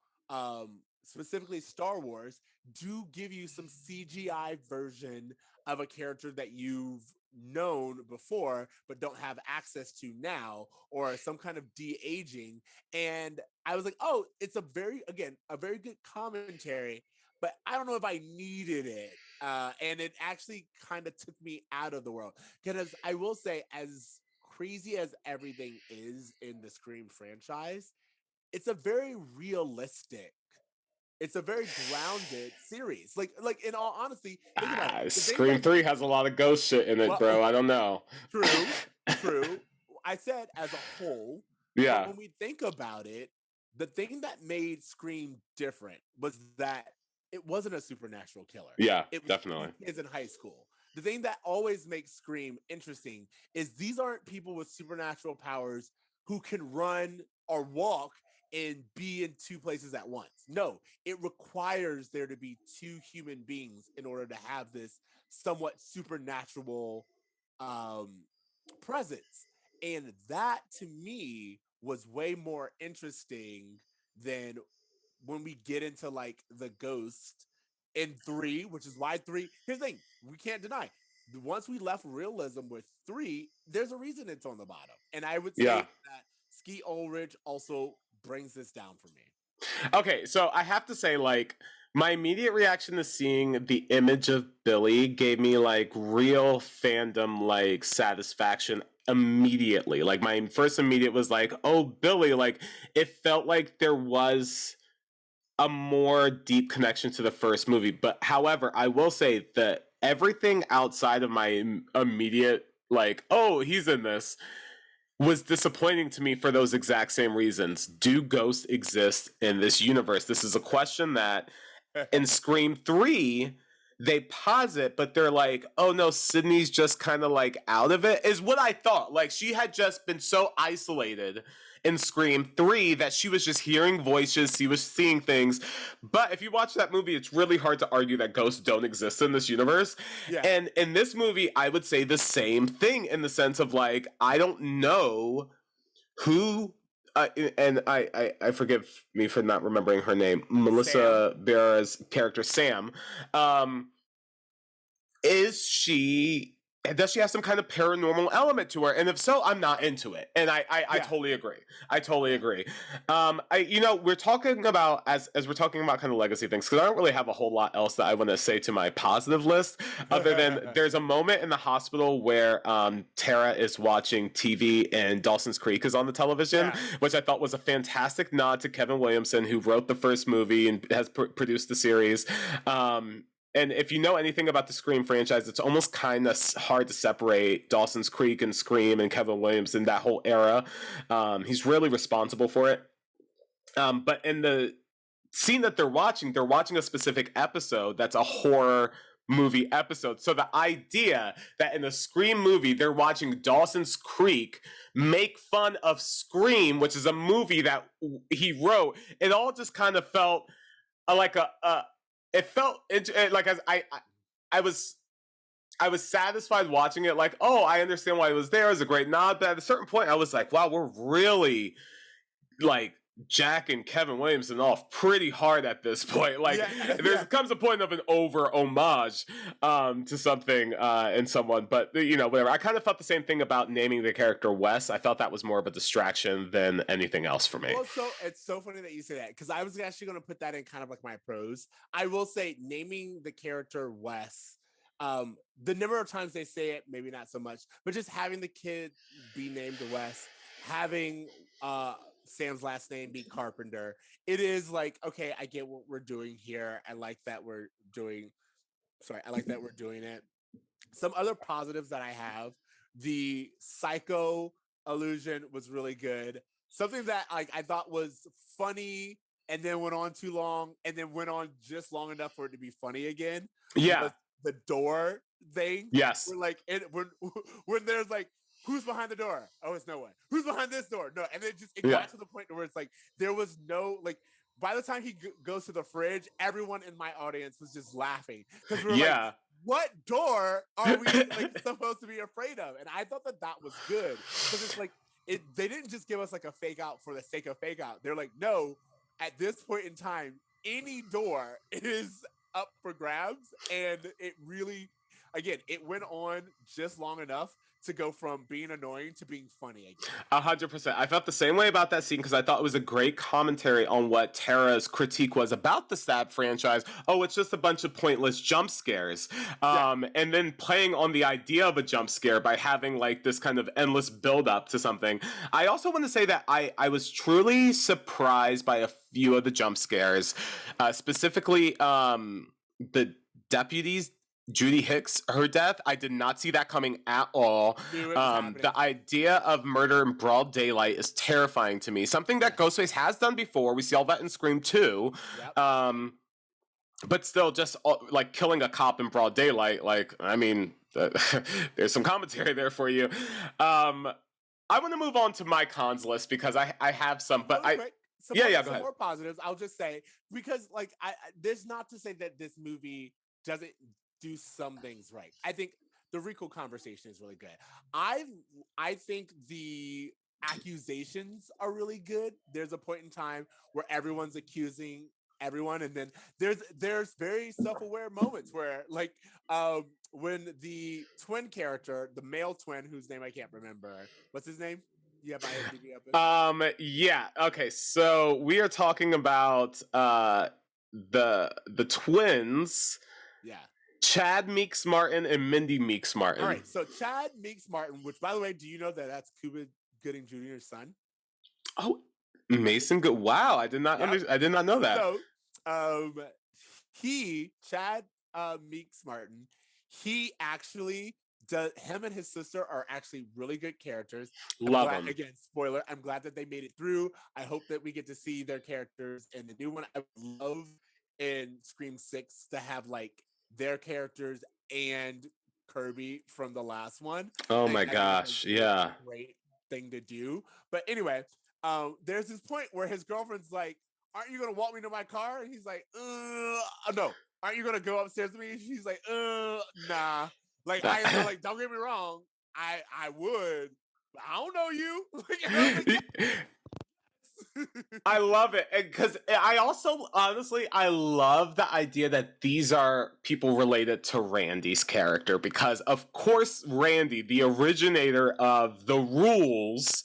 specifically Star Wars, do give you some CGI version of a character that you've known before but don't have access to now, or some kind of de-aging. And I was like, oh, it's a very good commentary, but I don't know if I needed it. And it actually kind of took me out of the world, because I will say, as crazy as everything is in the Scream franchise, it's a very realistic, it's a very grounded series. Like in all honesty, think about it. Scream 3 has a lot of ghost shit in it, bro. I don't know. True. I said as a whole. Yeah. But when we think about it, the thing that made Scream different was that it wasn't a supernatural killer. Yeah, it was definitely. Kids in high school. The thing that always makes Scream interesting is these aren't people with supernatural powers who can run or walk and be in two places at once. No, it requires there to be two human beings in order to have this somewhat supernatural presence. And that, to me, was way more interesting than when we get into like the ghost in 3, which is why 3. Here's the thing: we can't deny. Once we left realism with 3, there's a reason it's on the bottom, and I would say that Skeet Ulrich also brings this down for me. Okay, so I have to say, like, my immediate reaction to seeing the image of Billy gave me like real fandom like satisfaction immediately. Like, my first immediate was like, oh, Billy. Like, it felt like there was a more deep connection to the first movie. But however, I will say that everything outside of my immediate like, oh, he's in this, was disappointing to me for those exact same reasons. Do ghosts exist in this universe? This is a question that in Scream 3 they posit, but they're like, oh no, Sydney's just kind of like out of it, is what I thought. Like, she had just been so isolated in Scream 3 that she was just hearing voices, she was seeing things. But if you watch that movie, it's really hard to argue that ghosts don't exist in this universe. Yeah. And in this movie, I would say the same thing, in the sense of like, I don't know who and I forgive me for not remembering her name, Melissa Barra's character Sam. Does she have some kind of paranormal element to her? And if so, I'm not into it. And I totally agree. I totally agree. We're talking about, as we're talking about kind of legacy things, because I don't really have a whole lot else that I want to say to my positive list, other than there's a moment in the hospital where Tara is watching TV and Dawson's Creek is on the television, which I thought was a fantastic nod to Kevin Williamson, who wrote the first movie and has produced the series. and if you know anything about the Scream franchise, it's almost kind of hard to separate Dawson's Creek and Scream and Kevin Williams in that whole era. He's really responsible for it. But in the scene that they're watching a specific episode that's a horror movie episode. So the idea that in a Scream movie they're watching Dawson's Creek make fun of Scream, which is a movie that he wrote, it all just kind of felt like it felt like as I was satisfied watching it, like, oh, I understand why it was there. It was a great nod, but at a certain point I was like, wow, we're really like Jack and Kevin Williamson off pretty hard at this point. Like, there comes a point of an over homage to something in someone, but whatever. I kind of felt the same thing about naming the character Wes. I felt that was more of a distraction than anything else for me. Well, so it's so funny that you say that, because I was actually going to put that in kind of like my pros. I will say naming the character Wes, the number of times they say it, maybe not so much, but just having the kid be named Wes, having Sam's last name be Carpenter, it is like, okay, I get what we're doing here. I like that we're doing it. Some other positives that I have: the psycho illusion was really good. Something that I thought was funny and then went on too long and then went on just long enough for it to be funny again. Yeah. The door thing. Yes. When there's like, who's behind the door? Oh, it's no one. Who's behind this door? No. And it got to the point where it's like, there was no, like, by the time he goes to the fridge, everyone in my audience was just laughing. Because we were like, what door are we like supposed to be afraid of? And I thought that was good. Because it's like, they didn't just give us like a fake out for the sake of fake out. They're like, no, at this point in time, any door is up for grabs. And it really, again, it went on just long enough to go from being annoying to being funny again. 100%. I felt the same way about that scene, because I thought it was a great commentary on what Tara's critique was about the Stab franchise. Oh, it's just a bunch of pointless jump scares. And then playing on the idea of a jump scare by having like this kind of endless build up to something. I also want to say that I was truly surprised by a few of the jump scares, specifically the deputies, Judy Hicks, her death. I did not see that coming at all. The idea of murder in broad daylight is terrifying to me. Something that Ghostface has done before. We see all that in Scream 2. Yep. But still, just like killing a cop in broad daylight. Like, I mean, there's some commentary there for you. I want to move on to my cons list because I have some, but go ahead. More positives. I'll just say, because like there's not to say that this movie doesn't do some things right. I think the Rico conversation is really good. I think the accusations are really good. There's a point in time where everyone's accusing everyone, and then there's very self-aware moments where like when the twin character, the male twin whose name I can't remember, what's his name? Yeah, yeah. Okay, so we are talking about the twins. Yeah. Chad Meeks Martin and Mindy Meeks Martin. All right, so Chad Meeks Martin, which, by the way, do you know that that's Cuba Gooding Jr.'s son? Oh, Mason Good. Wow, I did not I did not know that. So, Chad Meeks Martin, he actually does. Him and his sister are actually really good characters. Love them. Again, spoiler. I'm glad that they made it through. I hope that we get to see their characters in the new one. I would love in Scream 6 to have like their characters and Kirby from the last one. Oh my gosh, yeah. Great thing to do. But anyway, there's this point where his girlfriend's like, aren't you going to walk me to my car? And he's like, no. Aren't you going to go upstairs with me? And she's like, nah. Like, like, don't get me wrong. I would, but I don't know you. I love it, because I also honestly I love the idea that these are people related to Randy's character, because of course Randy, the originator of the rules,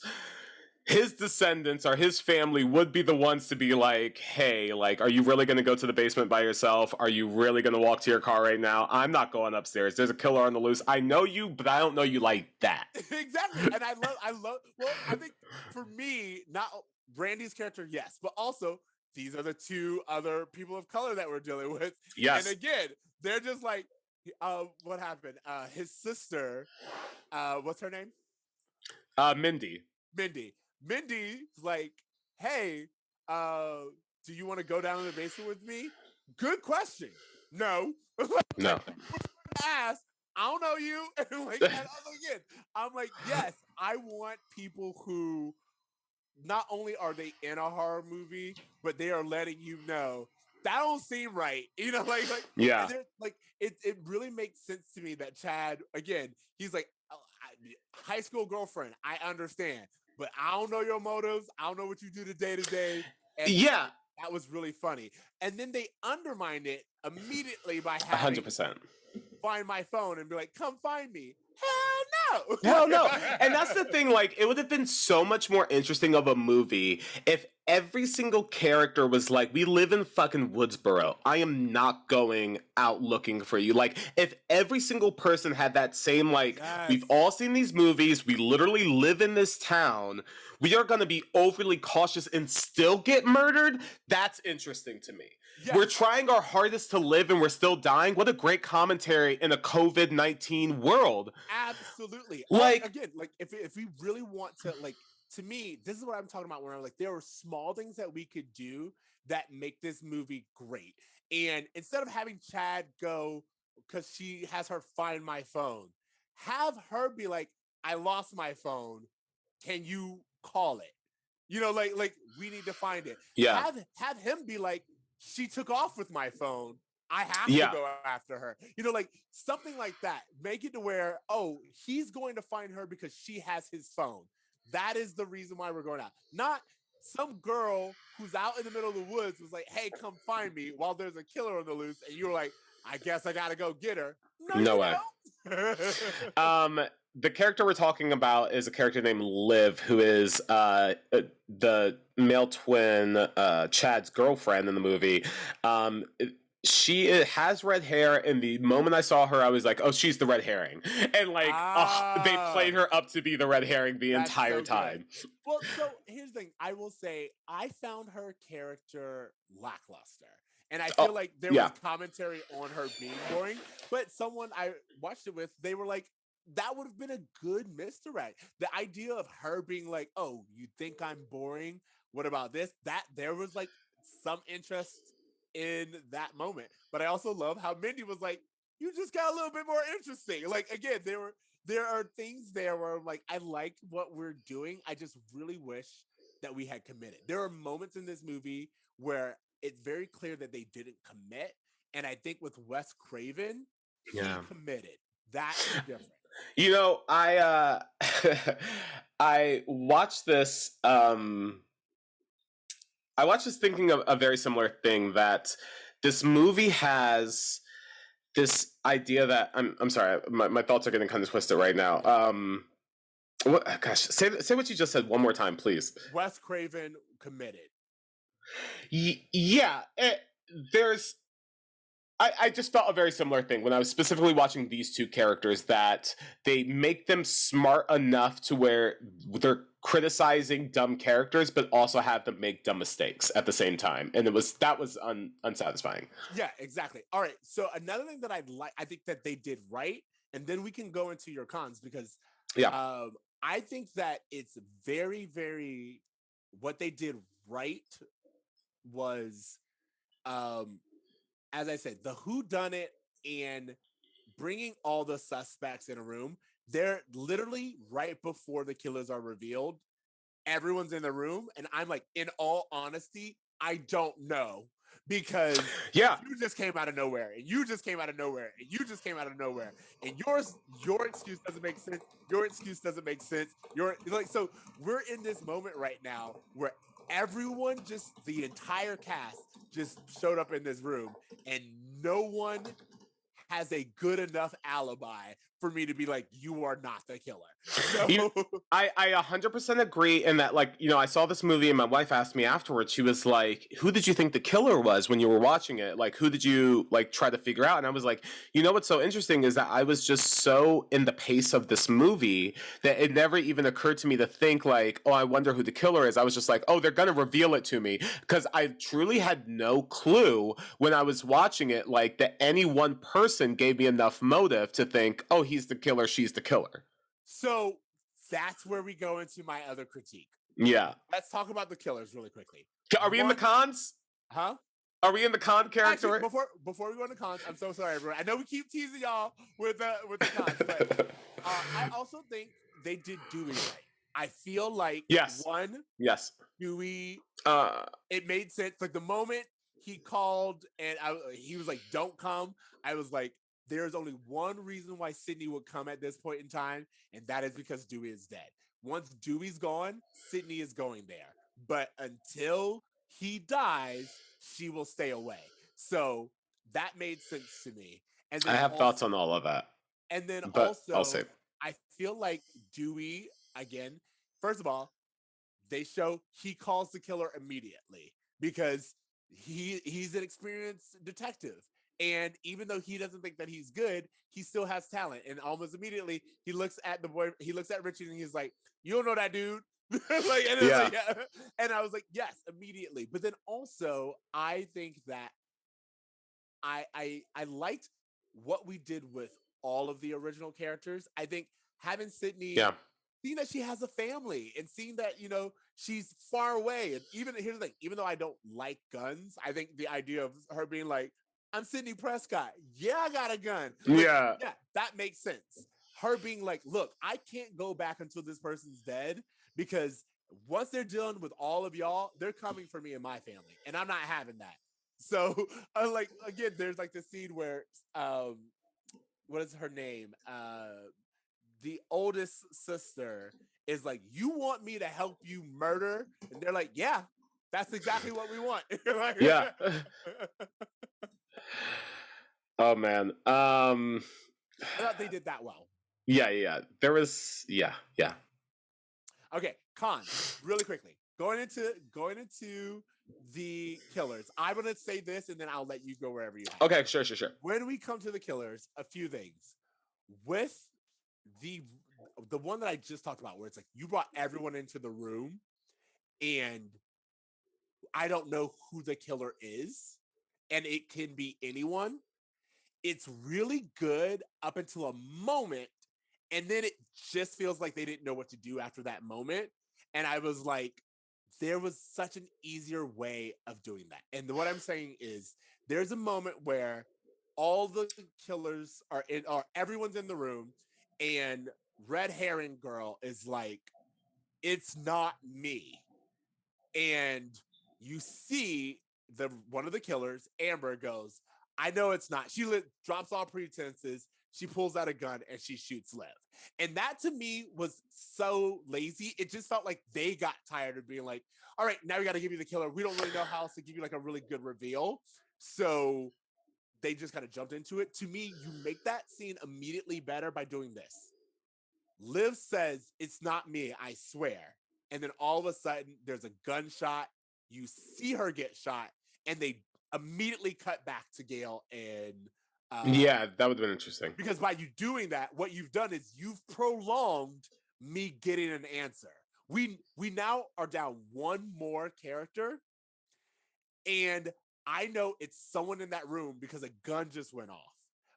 his descendants or his family would be the ones to be like, hey, like, are you really going to go to the basement by yourself? Are you really going to walk to your car right now? I'm not going upstairs. There's a killer on the loose. I know you, but I don't know you like that. Exactly. And I love, well, I think for me, not Randy's character, yes, but also these are the two other people of color that we're dealing with. And Yes. again, they're just like, what happened? His sister, what's her name? Mindy. Mindy's like, hey, do you want to go down in the basement with me? Good question. No. No. Ask. I don't know you. Like, and again, I'm like, yes, I want people who not only are they in a horror movie, but they are letting you know that don't seem right. You know, yeah. Like it really makes sense to me that Chad, again, he's like, oh, high school girlfriend. I understand, but I don't know your motives. I don't know what you do to day. And yeah, that was really funny. And then they undermined it immediately by having 100%. find my phone and be like, come find me. Hell no. Hell no. And that's the thing, like, it would have been so much more interesting of a movie if every single character was like, we live in fucking Woodsboro. I am not going out looking for you. Like, if every single person had that same, like, Yes. we've all seen these movies, we literally live in this town, we are going to be overly cautious and still get murdered, that's interesting to me. Yes. We're trying our hardest to live and we're still dying. What a great commentary in a COVID-19 world. Absolutely. Like, again, like if we really want to, like, to me, this is what I'm talking about when I'm like, there are small things that we could do that make this movie great. And instead of having Chad go, because she has her find my phone, have her be like, I lost my phone. Can you call it? You know, like we need to find it. Yeah. Have him be like, she took off with my phone. I have to go after her. You know, like something like that. Make it to where, oh, he's going to find her because she has his phone. That is the reason why we're going out. Not some girl who's out in the middle of the woods was like, hey, come find me while there's a killer on the loose. And you're like, I guess I got to go get her. No way. The character we're talking about is a character named Liv, who is the male twin, Chad's girlfriend in the movie. She has red hair, and the moment I saw her, I was like, oh, she's the red herring. And like, they played her up to be the red herring the entire time. Well, so here's the thing. I will say, I found her character lackluster. And I feel like there was commentary on her being boring. But someone I watched it with, they were like, that would have been a good misdirect. The idea of her being like, oh, you think I'm boring? What about this? That there was like some interest in that moment. But I also love how Mindy was like, you just got a little bit more interesting. Like, again, there are things there where I'm like, I like what we're doing. I just really wish that we had committed. There are moments in this movie where it's very clear that they didn't commit. And I think with Wes Craven, he committed. That's different. You know, I I watched this thinking of a very similar thing, that this movie has this idea that I'm sorry, my thoughts are getting kind of twisted right now. Say what you just said one more time, please. Wes Craven committed. Yeah, I just felt a very similar thing when I was specifically watching these two characters, that they make them smart enough to where they're criticizing dumb characters, but also have them make dumb mistakes at the same time. And that was unsatisfying. Yeah, exactly. All right. So another thing that I think that they did right, and then we can go into your cons, because I think that it's very, very, what they did right was, as I said, the whodunit and bringing all the suspects in a room. They're literally right before the killers are revealed. Everyone's in the room, and I'm like, in all honesty, I don't know, because you just came out of nowhere, and you just came out of nowhere, and you just came out of nowhere, and your excuse doesn't make sense. Your excuse doesn't make sense. So we're in this moment right now where everyone, just the entire cast, just showed up in this room, and no one has a good enough alibi for me to be like, you are not the killer. So I 100% agree in that, like, I saw this movie and my wife asked me afterwards, she was like, who did you think the killer was when you were watching it? Like, who did you, like, try to figure out? And I was like, what's so interesting is that I was just so in the pace of this movie that it never even occurred to me to think, like, oh, I wonder who the killer is. I was just like, oh, they're going to reveal it to me. Because I truly had no clue when I was watching it, like, that any one person gave me enough motive to think, oh, he's the killer, she's the killer. So that's where we go into my other critique. Yeah. Let's talk about the killers really quickly. Are we in the cons? Huh? Are we in the con character? Actually, before we go into cons, I'm so sorry, everyone. I know we keep teasing y'all with the cons, but I also think they did Dewey right. I feel like yes, Dewey. It made sense. Like the moment he called and he was like, "Don't come," I was like, there's only one reason why Sydney would come at this point in time, and that is because Dewey is dead. Once Dewey's gone, Sydney is going there. But until he dies, she will stay away. So that made sense to me. And then I have thoughts on all of that. And then but also, I'll say. I feel like Dewey, again, first of all, they show he calls the killer immediately because he's an experienced detective. And even though he doesn't think that he's good, he still has talent. And almost immediately he looks at Richie and he's like, "You don't know that dude." Yeah. And I was like, yes, immediately. But then also I think that I liked what we did with all of the original characters. I think having Sydney, seeing that she has a family and seeing that, she's far away. And here's the thing, even though I don't like guns, I think the idea of her being like, "I'm Sydney Prescott. Yeah, I got a gun." Yeah, that makes sense. Her being like, "Look, I can't go back until this person's dead because once they're done with all of y'all, they're coming for me and my family, and I'm not having that." So, again, there's like the scene where, what is her name? The oldest sister is like, "You want me to help you murder?" And they're like, "Yeah, that's exactly what we want." Yeah. Oh man. I thought they did that well. Yeah. There was, yeah. Okay, cons, really quickly. Going into the killers. I'm gonna say this, and then I'll let you go wherever you have. Okay, sure. When we come to the killers, a few things with the one that I just talked about, where it's like you brought everyone into the room, and I don't know who the killer is, and it can be anyone. It's really good up until a moment, and then it just feels like they didn't know what to do after that moment. And I was like, there was such an easier way of doing that. And what I'm saying is there's a moment where all the killers are or everyone's in the room, and Red Herring Girl is like, "It's not me." And you see one of the killers, Amber, goes, "I know it's not." She drops all pretenses. She pulls out a gun and she shoots Liv. And that to me was so lazy. It just felt like they got tired of being like, "All right, now we got to give you the killer. We don't really know how else to give you like a really good reveal." So they just kind of jumped into it. To me, you make that scene immediately better by doing this. Liv says, "It's not me, I swear." And then all of a sudden, there's a gunshot. You see her get shot, and they immediately cut back to Gale and yeah, that would have been interesting. Because by you doing that, what you've done is you've prolonged me getting an answer. We now are down one more character, and I know it's someone in that room because a gun just went off.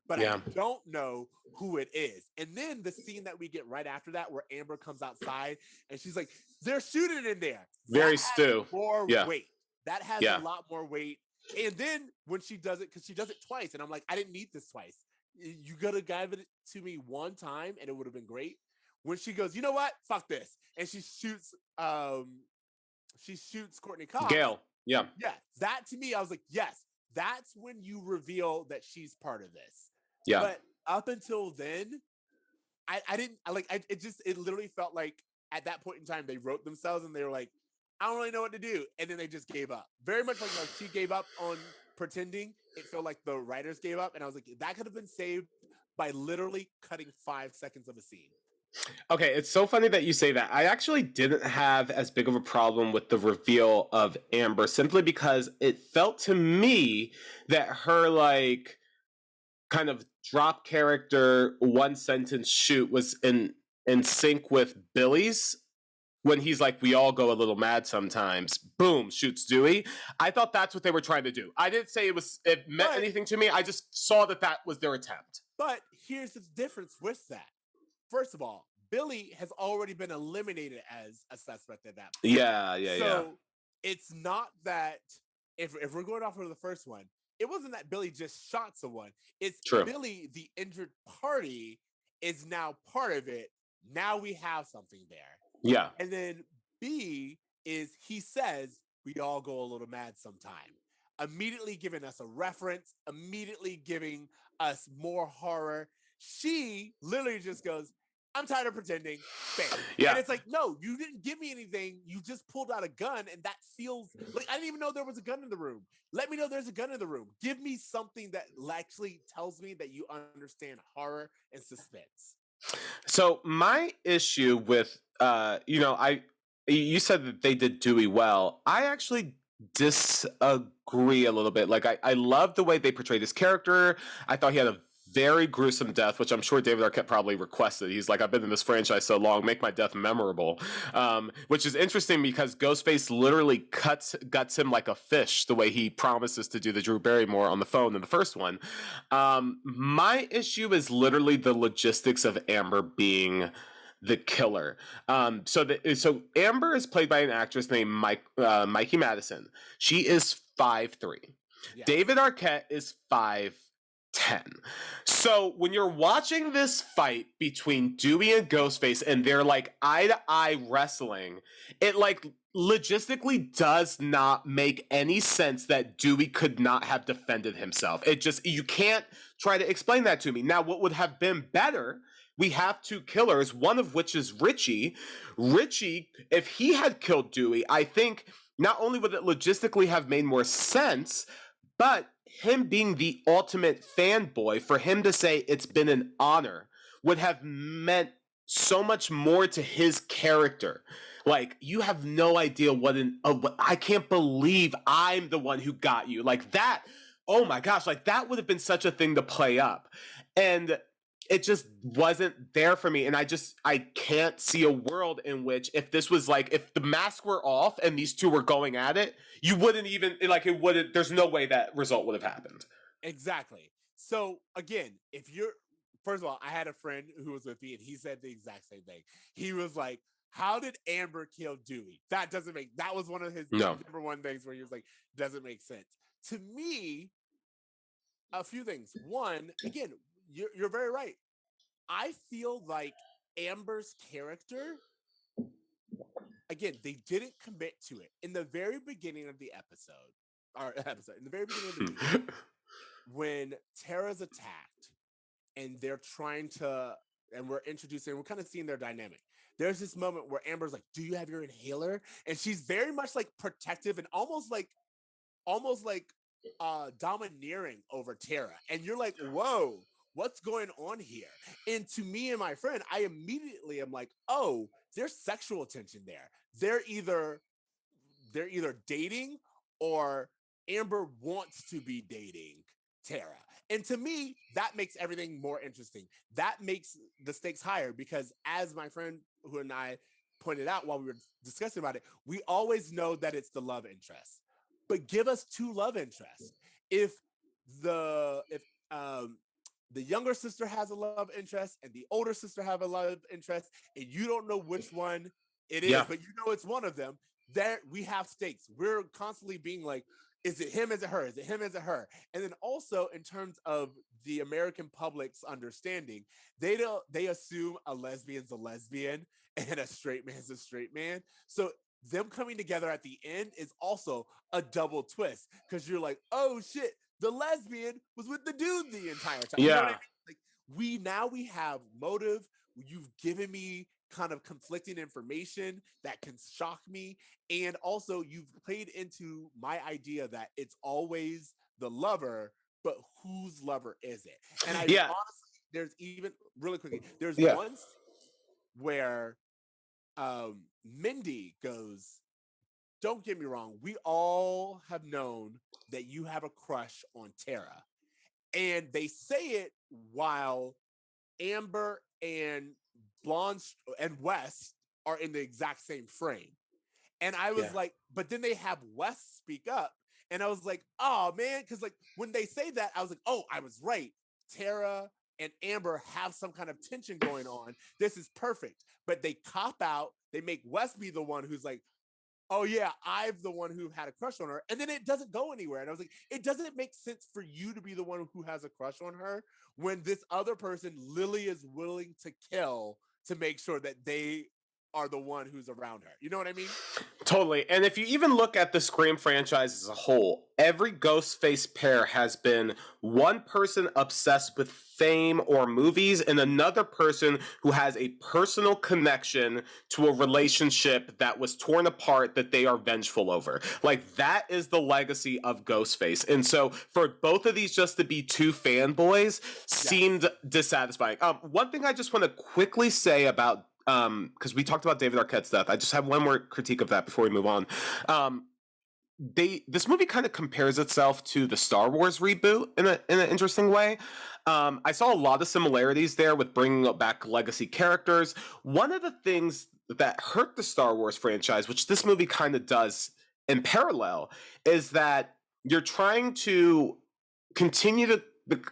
But I don't know who it is. And then the scene that we get right after that, where Amber comes outside and she's like, "They're shooting in there." Very Stu. More weight. That has a lot more weight. And then when she does it, because she does it twice, and I'm like, I didn't need this twice. You could have given it to me one time, and it would have been great. When she goes, "You know what? Fuck this," and she shoots Courtney Cox. Gale. Yeah. That to me, I was like, yes, that's when you reveal that she's part of this. Yeah. But up until then, it literally felt like at that point in time, they wrote themselves and they were like, "I don't really know what to do." And then they just gave up. Very much like she gave up on pretending. It felt like the writers gave up. And I was like, that could have been saved by literally cutting 5 seconds of a scene. Okay, it's so funny that you say that. I actually didn't have as big of a problem with the reveal of Amber simply because it felt to me that her like kind of drop character one sentence shoot was in sync with Billy's when he's like, we all go a little mad sometimes. Boom, shoots Dewey. I thought that's what they were trying to do. I didn't say it meant anything to me. I just saw that was their attempt. But here's the difference with that. First of all, Billy has already been eliminated as a suspect at that point. So it's not that if we're going off of the first one, it wasn't that Billy just shot someone. It's True. Billy, the injured party, is now part of it. Now we have something there. Yeah. And then B is he says we all go a little mad sometime. Immediately giving us a reference, immediately giving us more horror. She literally just goes, I'm tired of pretending. Bam. Yeah. And it's like, no, you didn't give me anything. You just pulled out a gun, and that feels like I didn't even know there was a gun in the room. Let me know there's a gun in the room. Give me something that actually tells me that you understand horror and suspense. So my issue with you said that they did Dewey well. I actually disagree a little bit. Like I love the way they portrayed his character. I thought he had a very gruesome death, which I'm sure David Arquette probably requested. He's like, I've been in this franchise so long, make my death memorable. Which is interesting because Ghostface literally guts him like a fish the way he promises to do the Drew Barrymore on the phone in the first one. My issue is literally the logistics of Amber being the killer. So Amber is played by an actress named Mikey Madison. She is 5'3". Yes. David Arquette is 5'10". So when you're watching this fight between Dewey and Ghostface and they're like eye to eye wrestling, it like logistically does not make any sense that Dewey could not have defended himself. You can't try to explain that to me. Now, what would have been better, we have two killers, one of which is Richie. Richie, if he had killed Dewey, I think not only would it logistically have made more sense, but him being the ultimate fanboy, for him to say it's been an honor would have meant so much more to his character. Like, you have no idea I can't believe I'm the one who got you. Like that, oh my gosh, like that would have been such a thing to play up. And it just wasn't there for me. And I can't see a world in which if the masks were off and these two were going at it, you wouldn't even, there's no way that result would have happened. Exactly. So again, first of all, I had a friend who was with me and he said the exact same thing. He was like, how did Amber kill Dewey? That was one of his number one things where he was like, doesn't make sense. To me, a few things. One, again, you're very right. I feel like Amber's character, again, they didn't commit to it. In the very beginning of the in the very beginning of the movie, when Tara's attacked and they're we're kind of seeing their dynamic. There's this moment where Amber's like, do you have your inhaler? And she's very much like protective and almost like domineering over Tara. And you're like, whoa, what's going on here? And to me and my friend, I immediately am like, oh, there's sexual tension there. They're either dating or Amber wants to be dating Tara. And to me, that makes everything more interesting. That makes the stakes higher because as my friend who and I pointed out while we were discussing about it, we always know that it's the love interest. But give us two love interests. If the younger sister has a love interest and the older sister have a love interest, and you don't know which one it is, but you know it's one of them, there we have stakes. We're constantly being like, is it him? Is it her? Is it him? Is it her? And then also in terms of the American public's understanding, they assume a lesbian's a lesbian and a straight man's a straight man. So them coming together at the end is also a double twist because you're like, oh shit, the lesbian was with the dude the entire time. Yeah. You know what I mean? Like we have motive. You've given me kind of conflicting information that can shock me. And also you've played into my idea that it's always the lover, but whose lover is it? And honestly, even really quickly, there's Yeah. once where Mindy goes, don't get me wrong, we all have known that you have a crush on Tara. And they say it while Amber and Blonde and West are in the exact same frame. And I was Yeah. like, but then they have West speak up. And I was like, oh man, because like when they say that, I was like, oh, I was right. Tara and Amber have some kind of tension going on. This is perfect. But they cop out. They make West be the one who's like, oh yeah, I'm the one who had a crush on her. And then it doesn't go anywhere. And I was like, it doesn't make sense for you to be the one who has a crush on her when this other person Lily is willing to kill to make sure that they are the one who's around her. You know what I mean? Totally. And if you even look at the Scream franchise as a whole, every Ghostface pair has been one person obsessed with fame or movies and another person who has a personal connection to a relationship that was torn apart that they are vengeful over. Like, that is the legacy of Ghostface. And so for both of these just to be two fanboys seemed dissatisfying. One thing I just want to quickly say about because we talked about David Arquette's death. I just have one more critique of that before we move on. This movie kind of compares itself to the Star Wars reboot in an interesting way. I saw a lot of similarities there with bringing back legacy characters. One of the things that hurt the Star Wars franchise, which this movie kind of does in parallel, is that you're trying to continue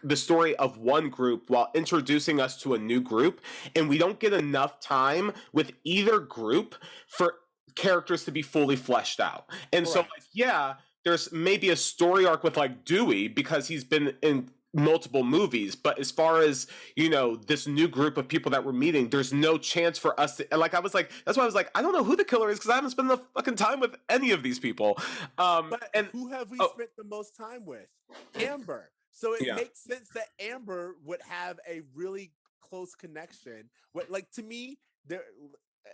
the story of one group while introducing us to a new group, and we don't get enough time with either group for characters to be fully fleshed out. And so, like, yeah, there's maybe a story arc with like Dewey because he's been in multiple movies, but as far as, you know, this new group of people that we're meeting, there's no chance for us to, like, I was like, that's why I was like, I don't know who the killer is because I haven't spent enough fucking time with any of these people. But And who have we oh, spent the most time with? Amber. So it yeah. makes sense that Amber would have a really close connection. What, like, to me, there,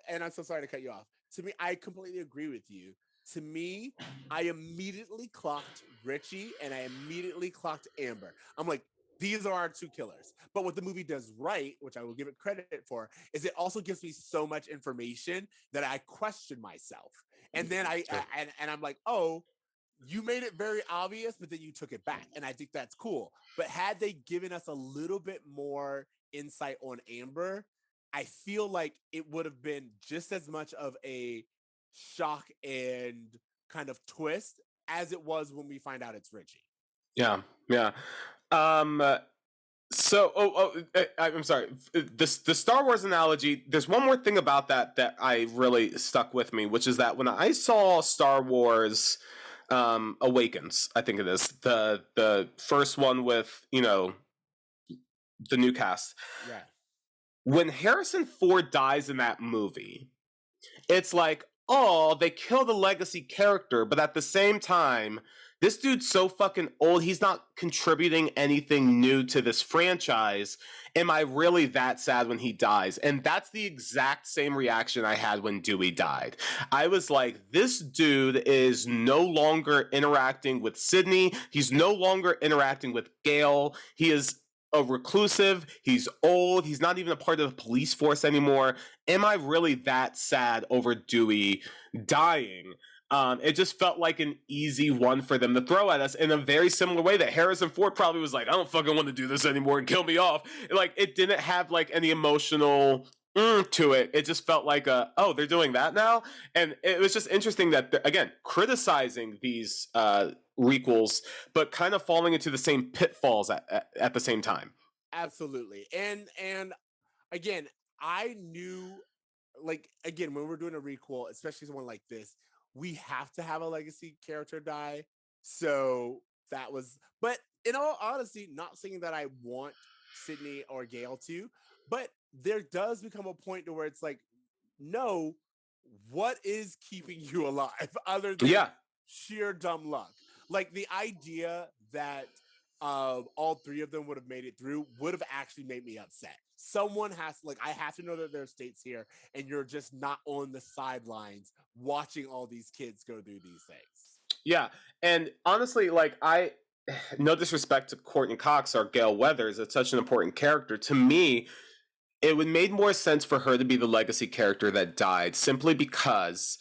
and I'm so sorry to cut you off. To me, I completely agree with you. To me, I immediately clocked Richie and I immediately clocked Amber. I'm like, these are our two killers. But what the movie does right, which I will give it credit for, is it also gives me so much information that I question myself. And then and I'm like, oh, you made it very obvious, but then you took it back. And I think that's cool. But had they given us a little bit more insight on Amber, I feel like it would have been just as much of a shock and kind of twist as it was when we find out it's Richie. Yeah, yeah. Um, I'm sorry. The Star Wars analogy. There's one more thing about that I really stuck with me, which is that when I saw Star Wars Awakens, I think it is the first one with, you know, the new cast. Yeah. When Harrison Ford dies in that movie, it's like, oh, they kill the legacy character, but at the same time, this dude's so fucking old, he's not contributing anything new to this franchise. Am I really that sad when he dies? And that's the exact same reaction I had when Dewey died. I was like, this dude is no longer interacting with Sydney. He's no longer interacting with Gail. He is a reclusive. He's old. He's not even a part of the police force anymore. Am I really that sad over Dewey dying? It just felt like an easy one for them to throw at us in a very similar way that Harrison Ford probably was like, I don't fucking want to do this anymore and kill me off. Like, it didn't have like any emotional to it. It just felt like oh, they're doing that now. And it was just interesting that, again, criticizing these requels, but kind of falling into the same pitfalls at the same time. Absolutely. And again, I knew, like, again, when we're doing a requel, especially someone like this, we have to have a legacy character die. So that was, but in all honesty, not saying that I want Sydney or Gail to, but there does become a point to where it's like, no, what is keeping you alive other than Yeah. sheer dumb luck? Like, the idea that all three of them would have made it through would have actually made me upset. Someone has, like, I have to know that there's states here and you're just not on the sidelines watching all these kids go through these things. Yeah. And honestly, like, no disrespect to Courtney Cox or Gail Weathers, it's such an important character. To me, it would made more sense for her to be the legacy character that died, simply because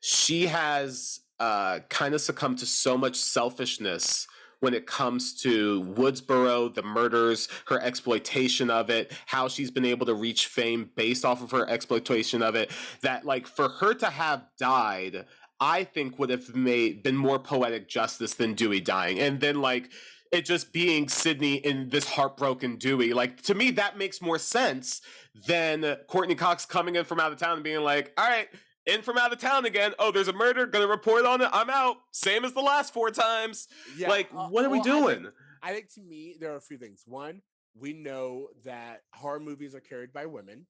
she has kind of succumbed to so much selfishness when it comes to Woodsboro, the murders, her exploitation of it, how she's been able to reach fame based off of her exploitation of it, that like for her to have died, I think would have been more poetic justice than Dewey dying. And then like it just being Sydney in this heartbroken Dewey. Like to me, that makes more sense than Courtney Cox coming in from out of town and being like, all right, in from out of town again. Oh, there's a murder. Gonna report on it. I'm out. Same as the last 4 times. Yeah. Like, what are we Well, doing? I think to me, there are a few things. One, we know that horror movies are carried by women.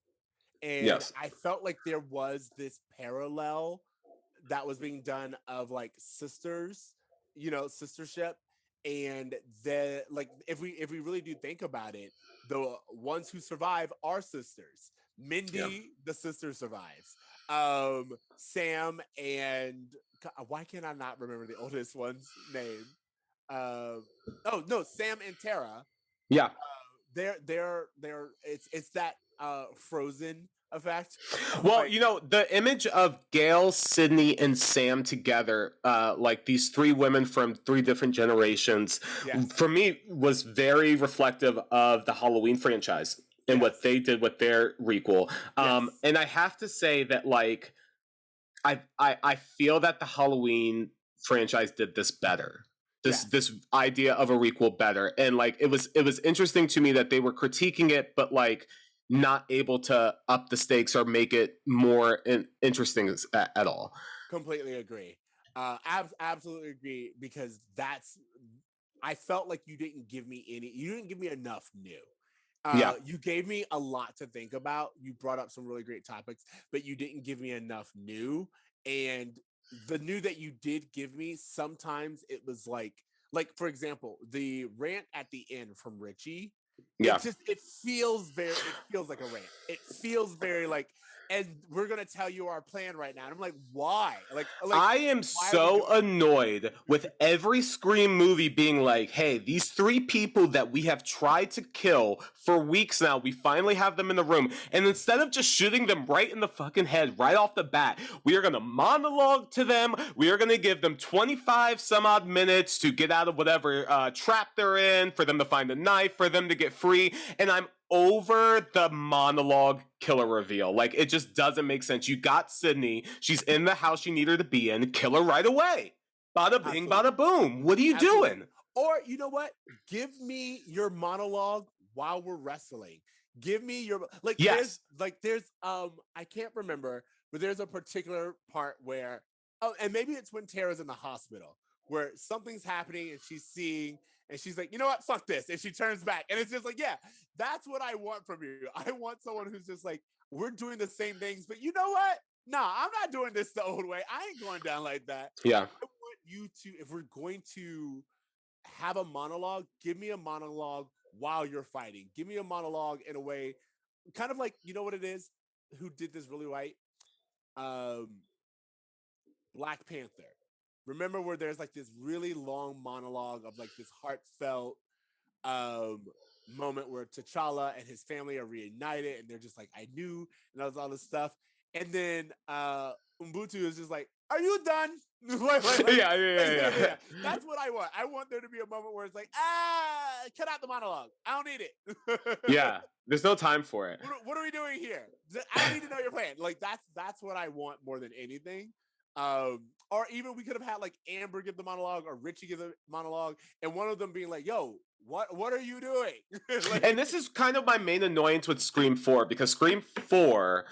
And Yes. I felt like there was this parallel that was being done of like sisters, sistership. And the like if we really do think about it, the ones who survive are sisters. Yeah. Mindy, the sister, survives. Sam and why can I not remember the oldest one's name? Oh no, Sam and Tara. Yeah. They're it's that Frozen effect. Well, Like, the image of Gail, Sydney, and Sam together, like these 3 women from 3 different generations, yes, for me was very reflective of the Halloween franchise and what yes, they did with their requel. yes, And I have to say that, like, I feel that the Halloween franchise did this better. This yes. this idea of a requel better, and like it was interesting to me that they were critiquing it, but like not able to up the stakes or make it more interesting at all. Completely agree. Absolutely agree, because I felt like you didn't give me enough new. Yeah, You gave me a lot to think about. You brought up some really great topics, but you didn't give me enough new. And the new that you did give me, sometimes it was like for example, the rant at the end from Richie. yeah. It feels like a rant. It feels very like, and we're gonna tell you our plan right now. And I'm like, why? Like I am why are we so doing annoyed with every Scream movie being like, hey, these 3 people that we have tried to kill for weeks now, we finally have them in the room. And instead of just shooting them right in the fucking head right off the bat, we are going to monologue to them. We are going to give them 25 some odd minutes to get out of whatever trap they're in, for them to find a knife, for them to get free. And I'm over the monologue killer reveal. Like, it just doesn't make sense. You got Sydney. She's in the house you need her to be in. Kill her right away. Bada bing, Absolutely. bada boom. What are you Absolutely. doing? Or you know what? Give me your monologue while we're wrestling. Give me your Yes. there's I can't remember, but there's a particular part where, oh, and maybe it's when Tara's in the hospital where something's happening and she's seeing, and she's like, you know what, fuck this, and she turns back, and it's just like, yeah, that's what I want from you. I want someone who's just like, we're doing the same things, but you know what? Nah, I'm not doing this the old way. I ain't going down like that. Yeah. I want you to, if we're going to have a monologue, give me a monologue while you're fighting. Give me a monologue in a way, kind of like, you know what it is? Who did this really right? Um, Black Panther. Remember where there's like this really long monologue of like this heartfelt um moment where T'Challa and his family are reunited and they're just like, I knew, and all this stuff. And then Ubuntu is just like, are you done? Yeah. That's what I want. I want there to be a moment where it's like, cut out the monologue. I don't need it. Yeah. There's no time for it. What are we doing here? I don't need to know your plan. Like that's what I want more than anything. Or even we could have had like Amber give the monologue or Richie give the monologue, and one of them being like, yo, what are you doing? Like, And this is kind of my main annoyance with Scream 4, because Scream 4,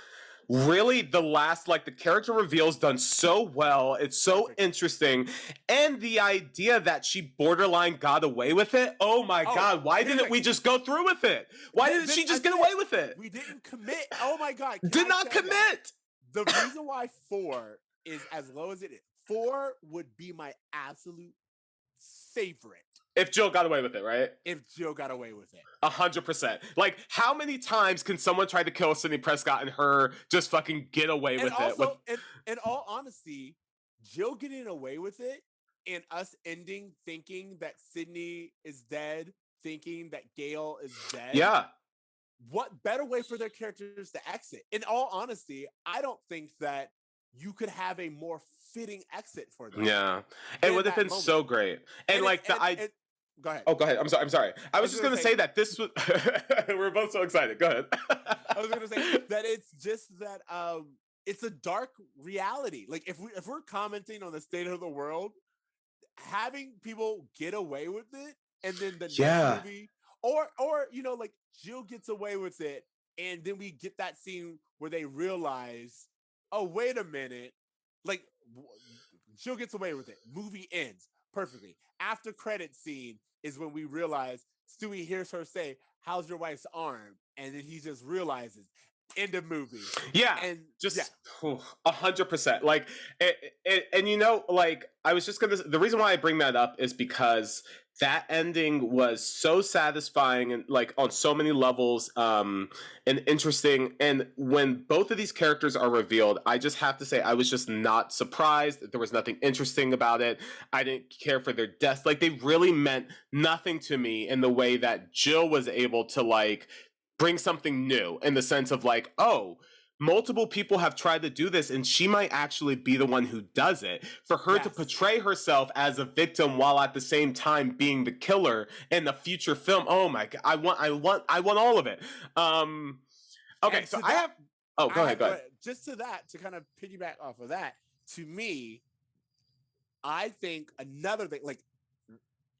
really, the last, like, the character reveal's done so well. It's so perfect. interesting. And the idea that she borderline got away with it. Oh my God. Why didn't we just go through with it? Why didn't she just get away with it? We didn't commit. Oh my God. Did not commit. The reason why 4 is as low as it is, 4 would be my absolute favorite. If Jill got away with it, right? If Jill got away with it. 100%. Like, how many times can someone try to kill Sidney Prescott and her just fucking get away with also, it? in all honesty, Jill getting away with it and us ending thinking that Sydney is dead, thinking that Gale is dead. Yeah. What better way for their characters to exit? In all honesty, I don't think that you could have a more fitting exit for them. Yeah. It would have been moment. so great. And like go ahead. Oh, go ahead. I'm sorry. I was just going to say that this was we're both so excited. Go ahead. I was going to say that it's just that it's a dark reality. Like if we're commenting on the state of the world, having people get away with it and then the next movie or like Jill gets away with it and then we get that scene where they realize, oh, wait a minute, like Jill gets away with it. Movie ends perfectly. After credit scene is when we realize Stewie hears her say, "How's your wife's arm?" And then he just realizes. End of movie. Yeah, and just 100%. Like, and like I was just gonna. The reason why I bring that up is because that ending was so satisfying and like on so many levels, and interesting. And when both of these characters are revealed, I just have to say I was just not surprised. There was nothing interesting about it. I didn't care for their deaths. Like they really meant nothing to me in the way that Jill was able to like bring something new in the sense of like, oh, multiple people have tried to do this and she might actually be the one who does it. For her to portray herself as a victim while at the same time being the killer in the future film. Oh my God. I want all of it. Okay. So go ahead. Just to kind of piggyback off of that, to me, I think another thing, like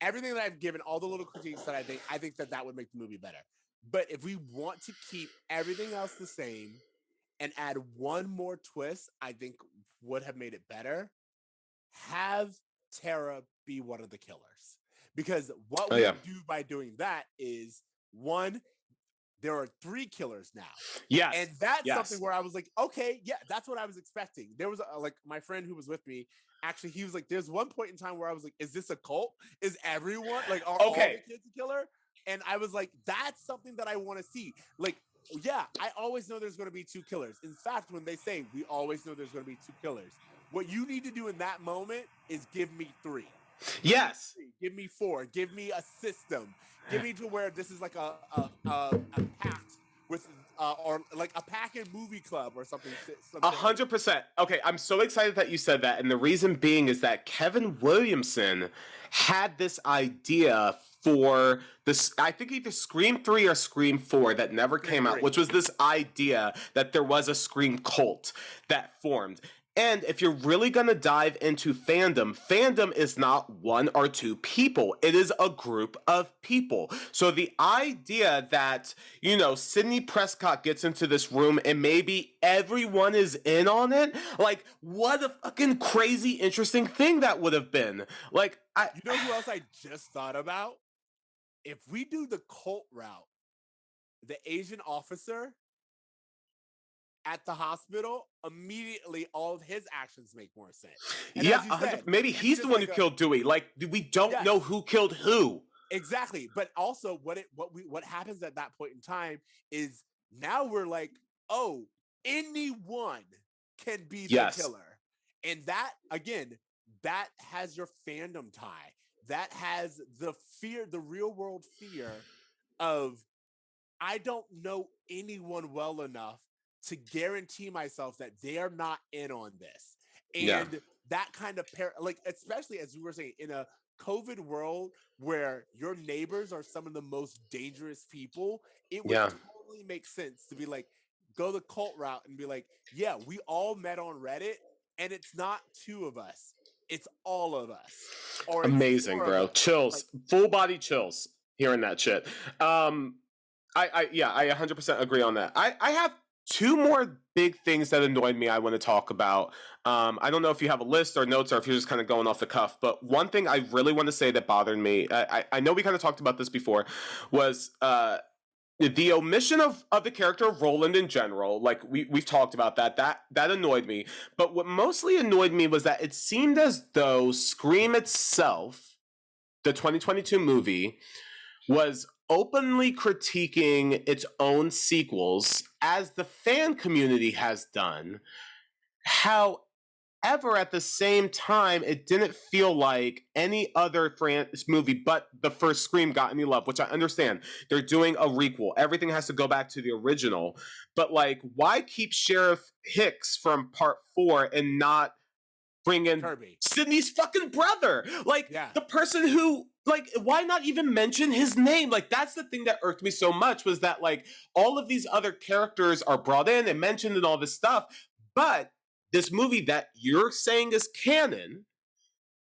everything that I've given, all the little critiques that I think that would make the movie better. But if we want to keep everything else the same and add one more twist, I think would have made it better. Have Tara be one of the killers. Because what we do by doing that is, one, there are 3 killers now. Yes. And that's something where I was like, okay, yeah, that's what I was expecting. There was like my friend who was with me, actually, he was like, there's one point in time where I was like, is this a cult? Is everyone, like, are all the kids a killer? And I was like, that's something that I want to see. Like, yeah, I always know there's going to be 2 killers. In fact, when they say we always know there's going to be 2 killers, what you need to do in that moment is give me 3. Yes. Give me 4. Give me a system. Give me to where this is like a pact with or like a pack and movie club or something. 100%. Okay, I'm so excited that you said that, and the reason being is that Kevin Williamson had this idea for this, I think either Scream 3 or Scream 4 that never came out, which was this idea that there was a Scream cult that formed. And if you're really going to dive into fandom is not 1 or 2 people. It is a group of people. So the idea that, Sidney Prescott gets into this room and maybe everyone is in on it, like, what a fucking crazy, interesting thing that would have been. Like, you know who else I just thought about? If we do the cult route, the Asian officer at the hospital, immediately all of his actions make more sense. And said, maybe he's the one who killed Dewey. Like, we don't know who killed who. Exactly. But also what happens at that point in time is now we're like, oh, anyone can be the killer. And that, again, that has your fandom tie. That has the fear, the real world fear of, I don't know anyone well enough to guarantee myself that they are not in on this. And that kind of like, especially as we were saying, in a COVID world where your neighbors are some of the most dangerous people, it would totally make sense to be like, go the cult route and be like, yeah, we all met on Reddit and it's not 2 of us. It's all of us. Or amazing, bro. Chills. Like, full body chills hearing that shit. I 100% agree on that. I have 2 more big things that annoyed me I want to talk about. I don't know if you have a list or notes or if you're just kind of going off the cuff, but one thing I really want to say that bothered me, I know we kind of talked about this before, was the omission of the character of Roland in general. Like we've talked about that annoyed me. But what mostly annoyed me was that it seemed as though Scream itself, the 2022 movie, was openly critiquing its own sequels, as the fan community has done. However, However, at the same time, it didn't feel like any other movie but the first Scream got any love, which I understand. They're doing a requel. Everything has to go back to the original. But, like, why keep Sheriff Hicks from part 4 and not bring in Kirby. Sydney's fucking brother? Like, Yeah. the person who, like, why not even mention his name? Like, that's the thing that irked me so much, was that, like, all of these other characters are brought in and mentioned and all this stuff, but this movie that you're saying is canon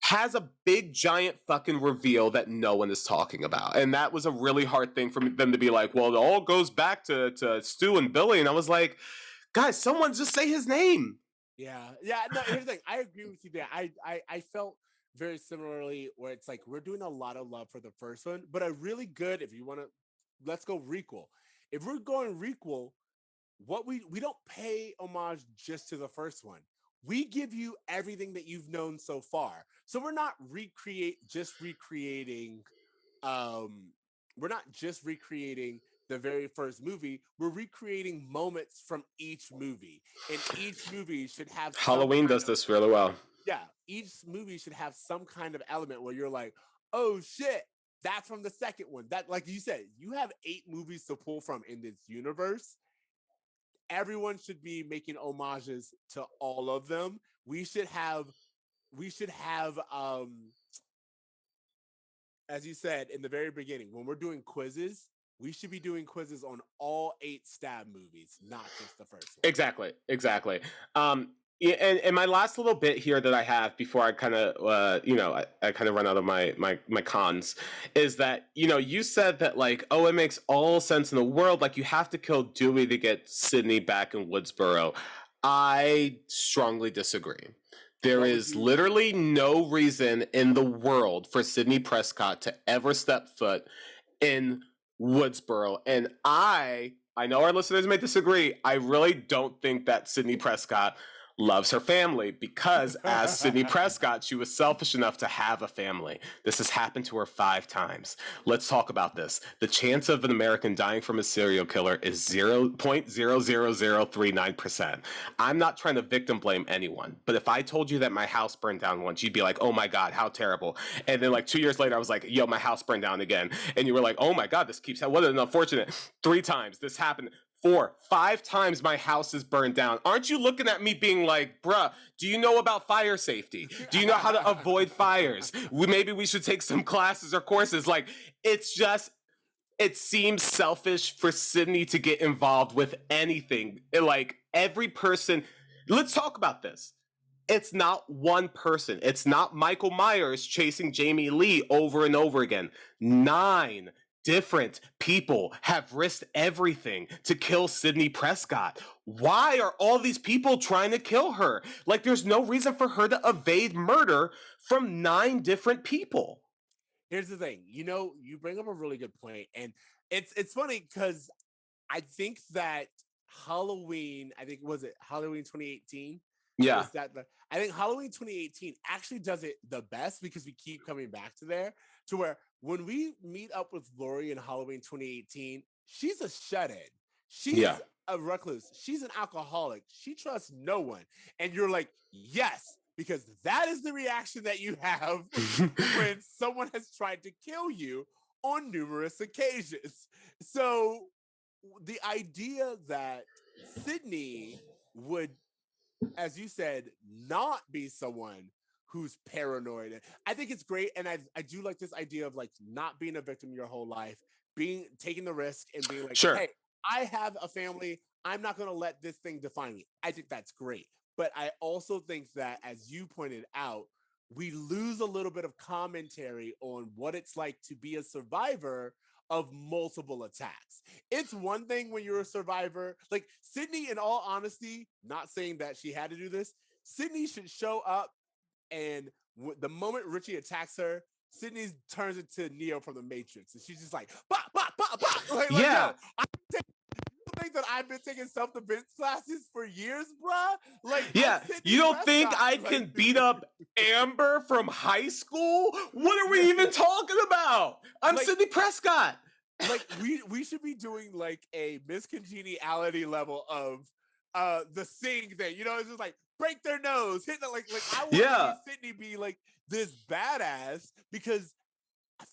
has a big giant fucking reveal that no one is talking about. And that was a really hard thing for them to be like, well, it all goes back to Stu and Billy. And I was like, guys, someone just say his name. Yeah. No, here's the thing. I agree with you there. I felt very similarly, where it's like we're doing a lot of love for the first one, but a really good, if you want to, let's go requel. If we're going requel, what we don't pay homage just to the first one. We give you everything that you've known so far. So we're not recreating we're not just recreating the very first movie. We're recreating moments from each movie. And each movie should have Halloween does this really well. Yeah, each movie should have some kind of element where you're like, oh shit, that's from the second one. That, like you said, you have 8 movies to pull from in this universe. Everyone should be making homages to all of them. We should have as you said in the very beginning, when we're doing quizzes, we should be doing quizzes on all 8 stab movies, not just the first one. Exactly. Yeah, and my last little bit here that I have before I kind of, I kind of run out of my cons, is that, you said that, like, oh, it makes all sense in the world. Like, you have to kill Dewey to get Sydney back in Woodsboro. I strongly disagree. There is literally no reason in the world for Sydney Prescott to ever step foot in Woodsboro. And I know our listeners may disagree. I really don't think that Sydney Prescott loves her family, because as Sydney Prescott, she was selfish enough to have a family. This has happened to her 5 times. Let's talk about this. The chance of an American dying from a serial killer is 0.00039%. I'm not trying to victim blame anyone, but if I told you that my house burned down once, you'd be like, oh my God, how terrible. And then, like, 2 years later, I was like, yo, my house burned down again. And you were like, oh my God, this keeps happening. What an unfortunate. 3 times this happened. 4, 5 times my house is burned down. Aren't you looking at me being like, bruh, do you know about fire safety? Do you know how to avoid fires? Maybe we should take some classes or courses. Like, it's just, it seems selfish for Sydney to get involved with anything. Like, every person, let's talk about this. It's not one person. It's not Michael Myers chasing Jamie Lee over and over again. 9 different people have risked everything to kill Sydney Prescott. Why are all these people trying to kill her? Like, there's no reason for her to evade murder from 9 different people. Here's the thing. You bring up a really good point, and it's funny because I think that Halloween, was it Halloween 2018? Yeah. I think Halloween 2018 actually does it the best, because we keep coming back to where when we meet up with Laurie in Halloween 2018, she's a shut-in. She's a recluse. She's an alcoholic. She trusts no one. And you're like, yes, because that is the reaction that you have when someone has tried to kill you on numerous occasions. So the idea that Sydney would, as you said, not be someone who's paranoid, I think it's great. And I do like this idea of, like, not being a victim your whole life, taking the risk and being like, sure, hey, I have a family. I'm not going to let this thing define me. I think that's great. But I also think that, as you pointed out, we lose a little bit of commentary on what it's like to be a survivor of multiple attacks. It's one thing when you're a survivor. Like, Sydney, in all honesty, not saying that she had to do this, Sydney should show up, and the moment Richie attacks her, Sydney turns into Neo from the Matrix, and she's just like, bah, bah, bah, bah. Like, yeah. You think that I've been taking self-defense classes for years, bruh? Like, yeah, you don't think I can beat up Amber from high school? What are we even talking about? I'm like, Sydney Prescott. Like, we should be doing, like, a miscongeniality level of the Sing thing. It's just like, break their nose, hit the like I want to Yeah. see Sydney be like this badass, because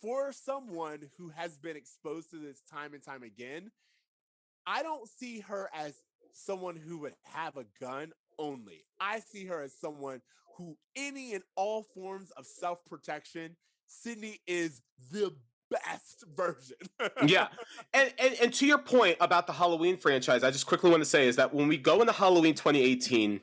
for someone who has been exposed to this time and time again, I don't see her as someone who would have a gun only. I see her as someone who, any and all forms of self-protection, Sydney is the best version. Yeah. And to your point about the Halloween franchise, I just quickly want to say is that when we go into Halloween 2018,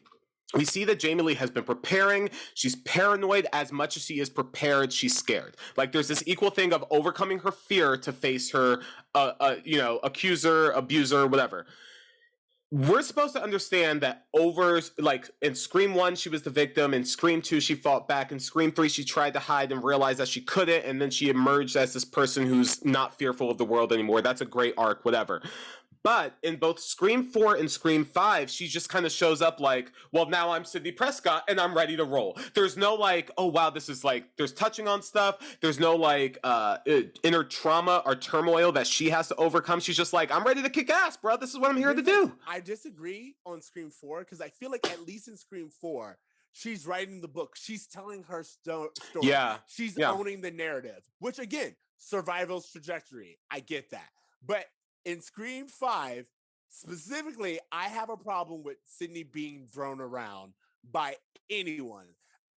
we see that Jamie Lee has been preparing. She's paranoid as much as she is prepared. She's scared. Like there's this equal thing of overcoming her fear to face her, accuser, abuser, whatever. We're supposed to understand that like in Scream 1, she was the victim. In Scream 2, she fought back. In Scream 3, she tried to hide and realized that she couldn't. And then she emerged as this person who's not fearful of the world anymore. That's a great arc, whatever. But in both Scream 4 and Scream 5, she just kind of shows up like, well, now I'm Sidney Prescott and I'm ready to roll. There's no like, oh, wow, this is like, there's touching on stuff. There's no like inner trauma or turmoil that she has to overcome. She's just like, I'm ready to kick ass, bro. This is what I'm here to do. I disagree on Scream 4 because I feel like at least in Scream 4, she's writing the book. She's telling her story. Yeah. She's owning the narrative, which again, survival's trajectory. I get that. But in Scream 5, specifically, I have a problem with Sydney being thrown around by anyone.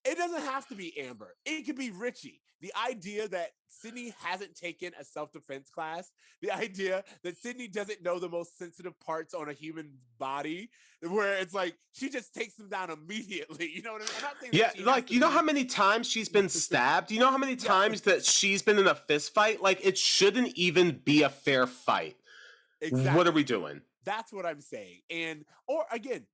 It doesn't have to be Amber. It could be Richie. The idea that Sydney hasn't taken a self-defense class, the idea that Sydney doesn't know the most sensitive parts on a human body, where it's like she just takes them down immediately. You know what I mean? I'm not saying yeah, like you know how many times she's been stabbed? You know how many times that she's been in a fist fight? Like it shouldn't even be a fair fight. Exactly. What are we doing? That's what I'm saying. Or again,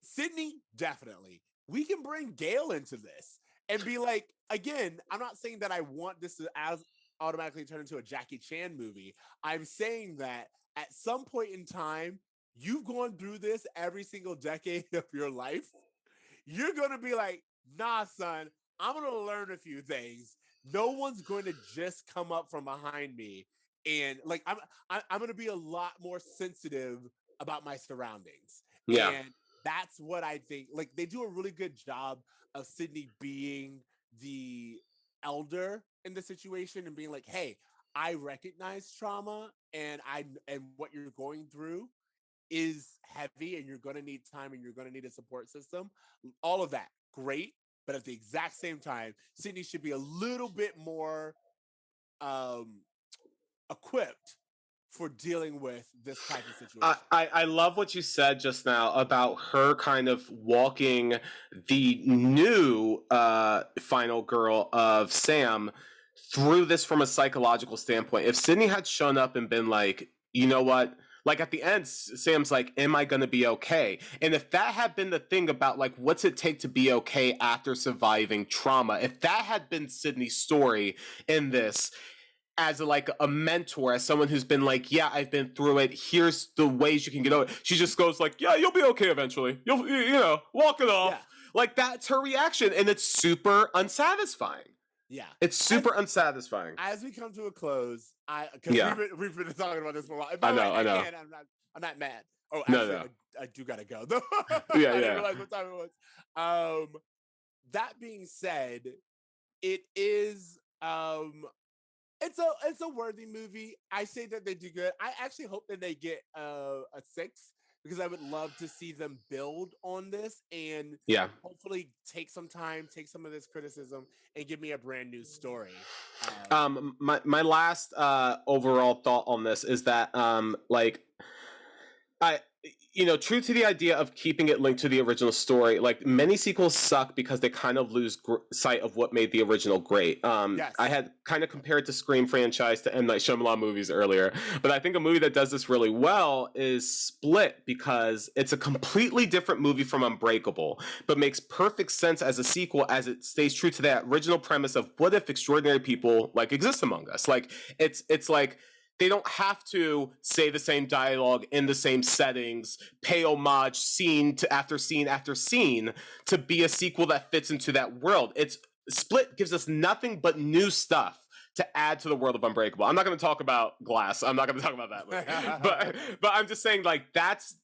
Sydney, definitely. We can bring Gail into this and be like, again, I'm not saying that I want this to as automatically turn into a Jackie Chan movie. I'm saying that at some point in time, you've gone through this every single decade of your life. You're going to be like, nah, son, I'm going to learn a few things. No one's going to just come up from behind me. And like, I'm going to be a lot more sensitive about my surroundings. Yeah. And that's what I think. Like, they do a really good job of Sydney being the elder in the situation and being like, hey, I recognize trauma and what you're going through is heavy and you're going to need time and you're going to need a support system. All of that, great. But at the exact same time, Sydney should be a little bit more equipped for dealing with this type of situation. I love what you said just now about her kind of walking the new final girl of Sam through this from a psychological standpoint. If Sydney had shown up and been like, you know what? Like at the end, Sam's like, am I going to be okay? And if that had been the thing about like, what's it take to be okay after surviving trauma? If that had been Sydney's story in this, as a mentor, as someone who's been like, yeah, I've been through it. Here's the ways you can get over it. She just goes like, yeah, you'll be okay eventually. You'll, walk it off. Yeah. Like that's her reaction. And it's super unsatisfying. Yeah. It's super unsatisfying. As we come to a close, because we've been talking about this for a while. I know. I'm not mad. Oh, actually, no. I do gotta go though. Yeah, I didn't realize what time it was. That being said, it is it's a worthy movie. I say that they do good. I actually hope that they get a 6 because I would love to see them build on this and hopefully take some time, take some of this criticism, and give me a brand new story. My last overall thought on this is that true to the idea of keeping it linked to the original story, like many sequels suck because they kind of lose sight of what made the original great. Yes. I had kind of compared the Scream franchise to M. Night Shyamalan movies earlier, but I think a movie that does this really well is Split because it's a completely different movie from Unbreakable, but makes perfect sense as a sequel as it stays true to that original premise of what if extraordinary people like exist among us. Like it's like they don't have to say the same dialogue in the same settings, pay homage scene after scene after scene to be a sequel that fits into that world. Split gives us nothing but new stuff to add to the world of Unbreakable. I'm not going to talk about Glass. I'm not going to talk about that movie. but I'm just saying, like, that's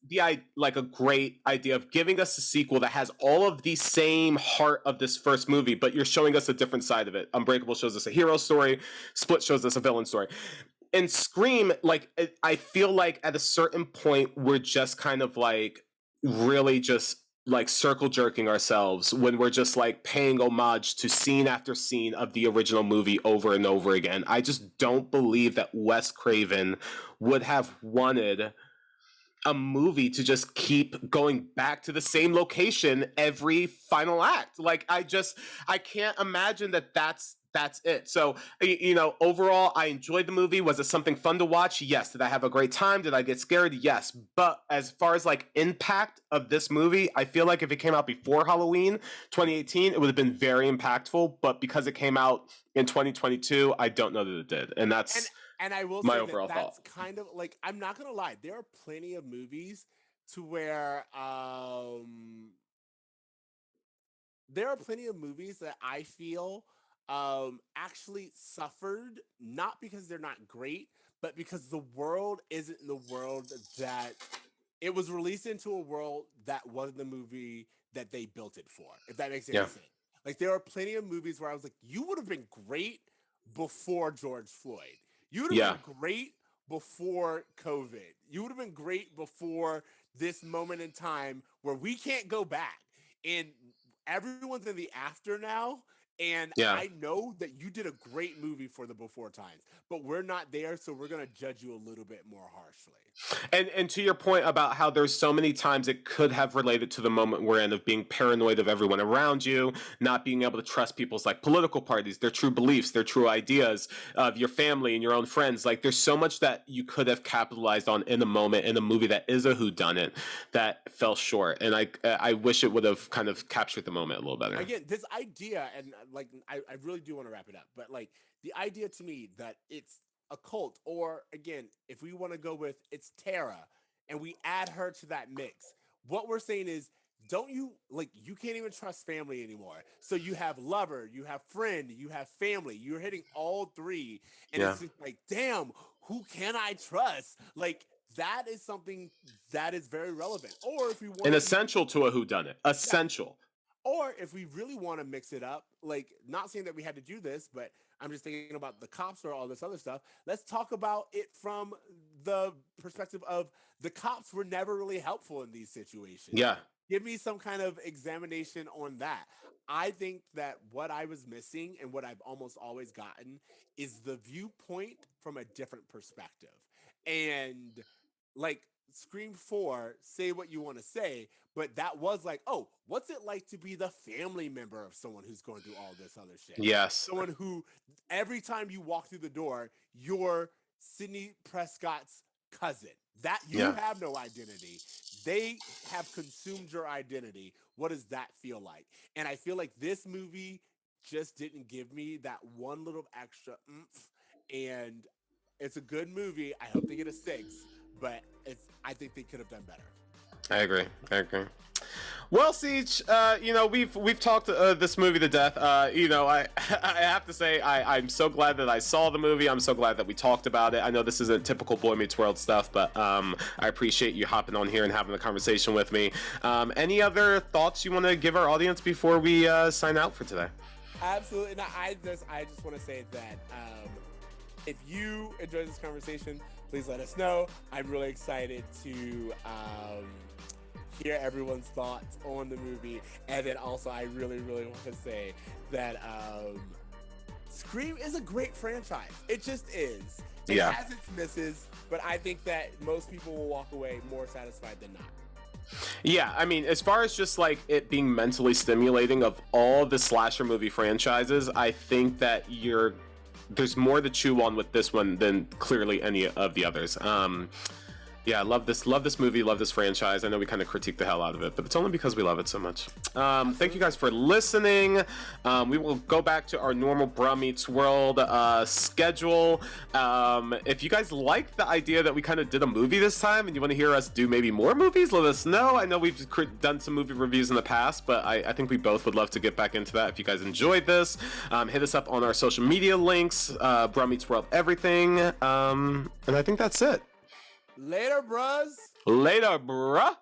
like a great idea of giving us a sequel that has all of the same heart of this first movie, but you're showing us a different side of it. Unbreakable shows us a hero story. Split shows us a villain story. In Scream, like, I feel like at a certain point we're just kind of like really just like circle jerking ourselves when we're just like paying homage to scene after scene of the original movie over and over again. I just don't believe that Wes Craven would have wanted a movie to just keep going back to the same location every final act. Like, I can't imagine that that's it. So, you know, overall, I enjoyed the movie. Was it something fun to watch? Yes. Did I have a great time? Did I get scared? Yes. But as far as like impact of this movie, I feel like if it came out before Halloween 2018, it would have been very impactful. But because it came out in 2022, I don't know that it did. And that's and I will my say overall that's thought. kind of like, I'm not gonna lie, there are plenty of movies to where there are plenty of movies that I feel actually suffered, not because they're not great, but because the world isn't the world that it was released into, a world that wasn't the movie that they built it for, if that makes any Yeah. sense. Like, there are plenty of movies where I was like, you would have been great before George Floyd. You would have Yeah. been great before COVID. You would have been great before this moment in time where we can't go back. And everyone's in the after now. And Yeah. I know that you did a great movie for the before times, but we're not there, so we're gonna judge you a little bit more harshly. And to your point about how there's so many times it could have related to the moment we're in, of being paranoid of everyone around you, not being able to trust people's like political parties, their true beliefs, their true ideas, of your family and your own friends. Like, there's so much that you could have capitalized on in a moment in a movie that is a whodunit that fell short. And I wish it would have kind of captured the moment a little better. Again, this idea, and like I really do want to wrap it up, but like the idea to me that it's a cult, or again, if we want to go with it's Tara, and we add her to that mix, what we're saying is, don't you, like, you can't even trust family anymore. So you have lover, you have friend, you have family. You're hitting all three, and Yeah. it's just like, damn, who can I trust? Like, that is something that is very relevant. Or if we want And essential to a whodunit. Essential. or if we really want to mix it up, like, not saying that we had to do this, but I'm just thinking about the cops or all this other stuff. Let's talk about it from the perspective of the cops were never really helpful in these situations. Yeah. Give me some kind of examination on that. I think that what I was missing, and what I've almost always gotten, is the viewpoint from a different perspective. And like Scream 4, say what you want to say, but that was like, oh, what's it like to be the family member of someone who's going through all this other shit? Yes. Someone who, every time you walk through the door, you're Sidney Prescott's cousin. That you Yeah. have no identity. They have consumed your identity. What does that feel like? And I feel like this movie just didn't give me that one little extra oomph. And it's a good movie. I hope they get a 6, but I think they could have done better. I agree. Well, Ceej, you know, we've talked this movie to death. You know, I have to say I'm so glad that I saw the movie. I'm so glad that we talked about it. I know this isn't typical Boy Meets World stuff, but I appreciate you hopping on here and having a conversation with me. Any other thoughts you want to give our audience before we sign out for today? Absolutely. No, I just want to say that if you enjoyed this conversation, please let us know. I'm really excited to hear everyone's thoughts on the movie. And then also, I really, really want to say that Scream is a great franchise. It just is. It has its misses, but I think that most people will walk away more satisfied than not. Yeah, I mean, as far as just like it being mentally stimulating, of all the slasher movie franchises, I think that there's more to chew on with this one than clearly any of the others. Yeah, I love this movie, love this franchise. I know we kind of critique the hell out of it, but it's only because we love it so much. Thank you guys for listening. We will go back to our normal Bruh Meets World schedule. If you guys like the idea that we kind of did a movie this time and you want to hear us do maybe more movies, let us know. I know we've done some movie reviews in the past, but I think we both would love to get back into that. If you guys enjoyed this, hit us up on our social media links, Bruh Meets World everything. And I think that's it. Later, bros. Later, bruh.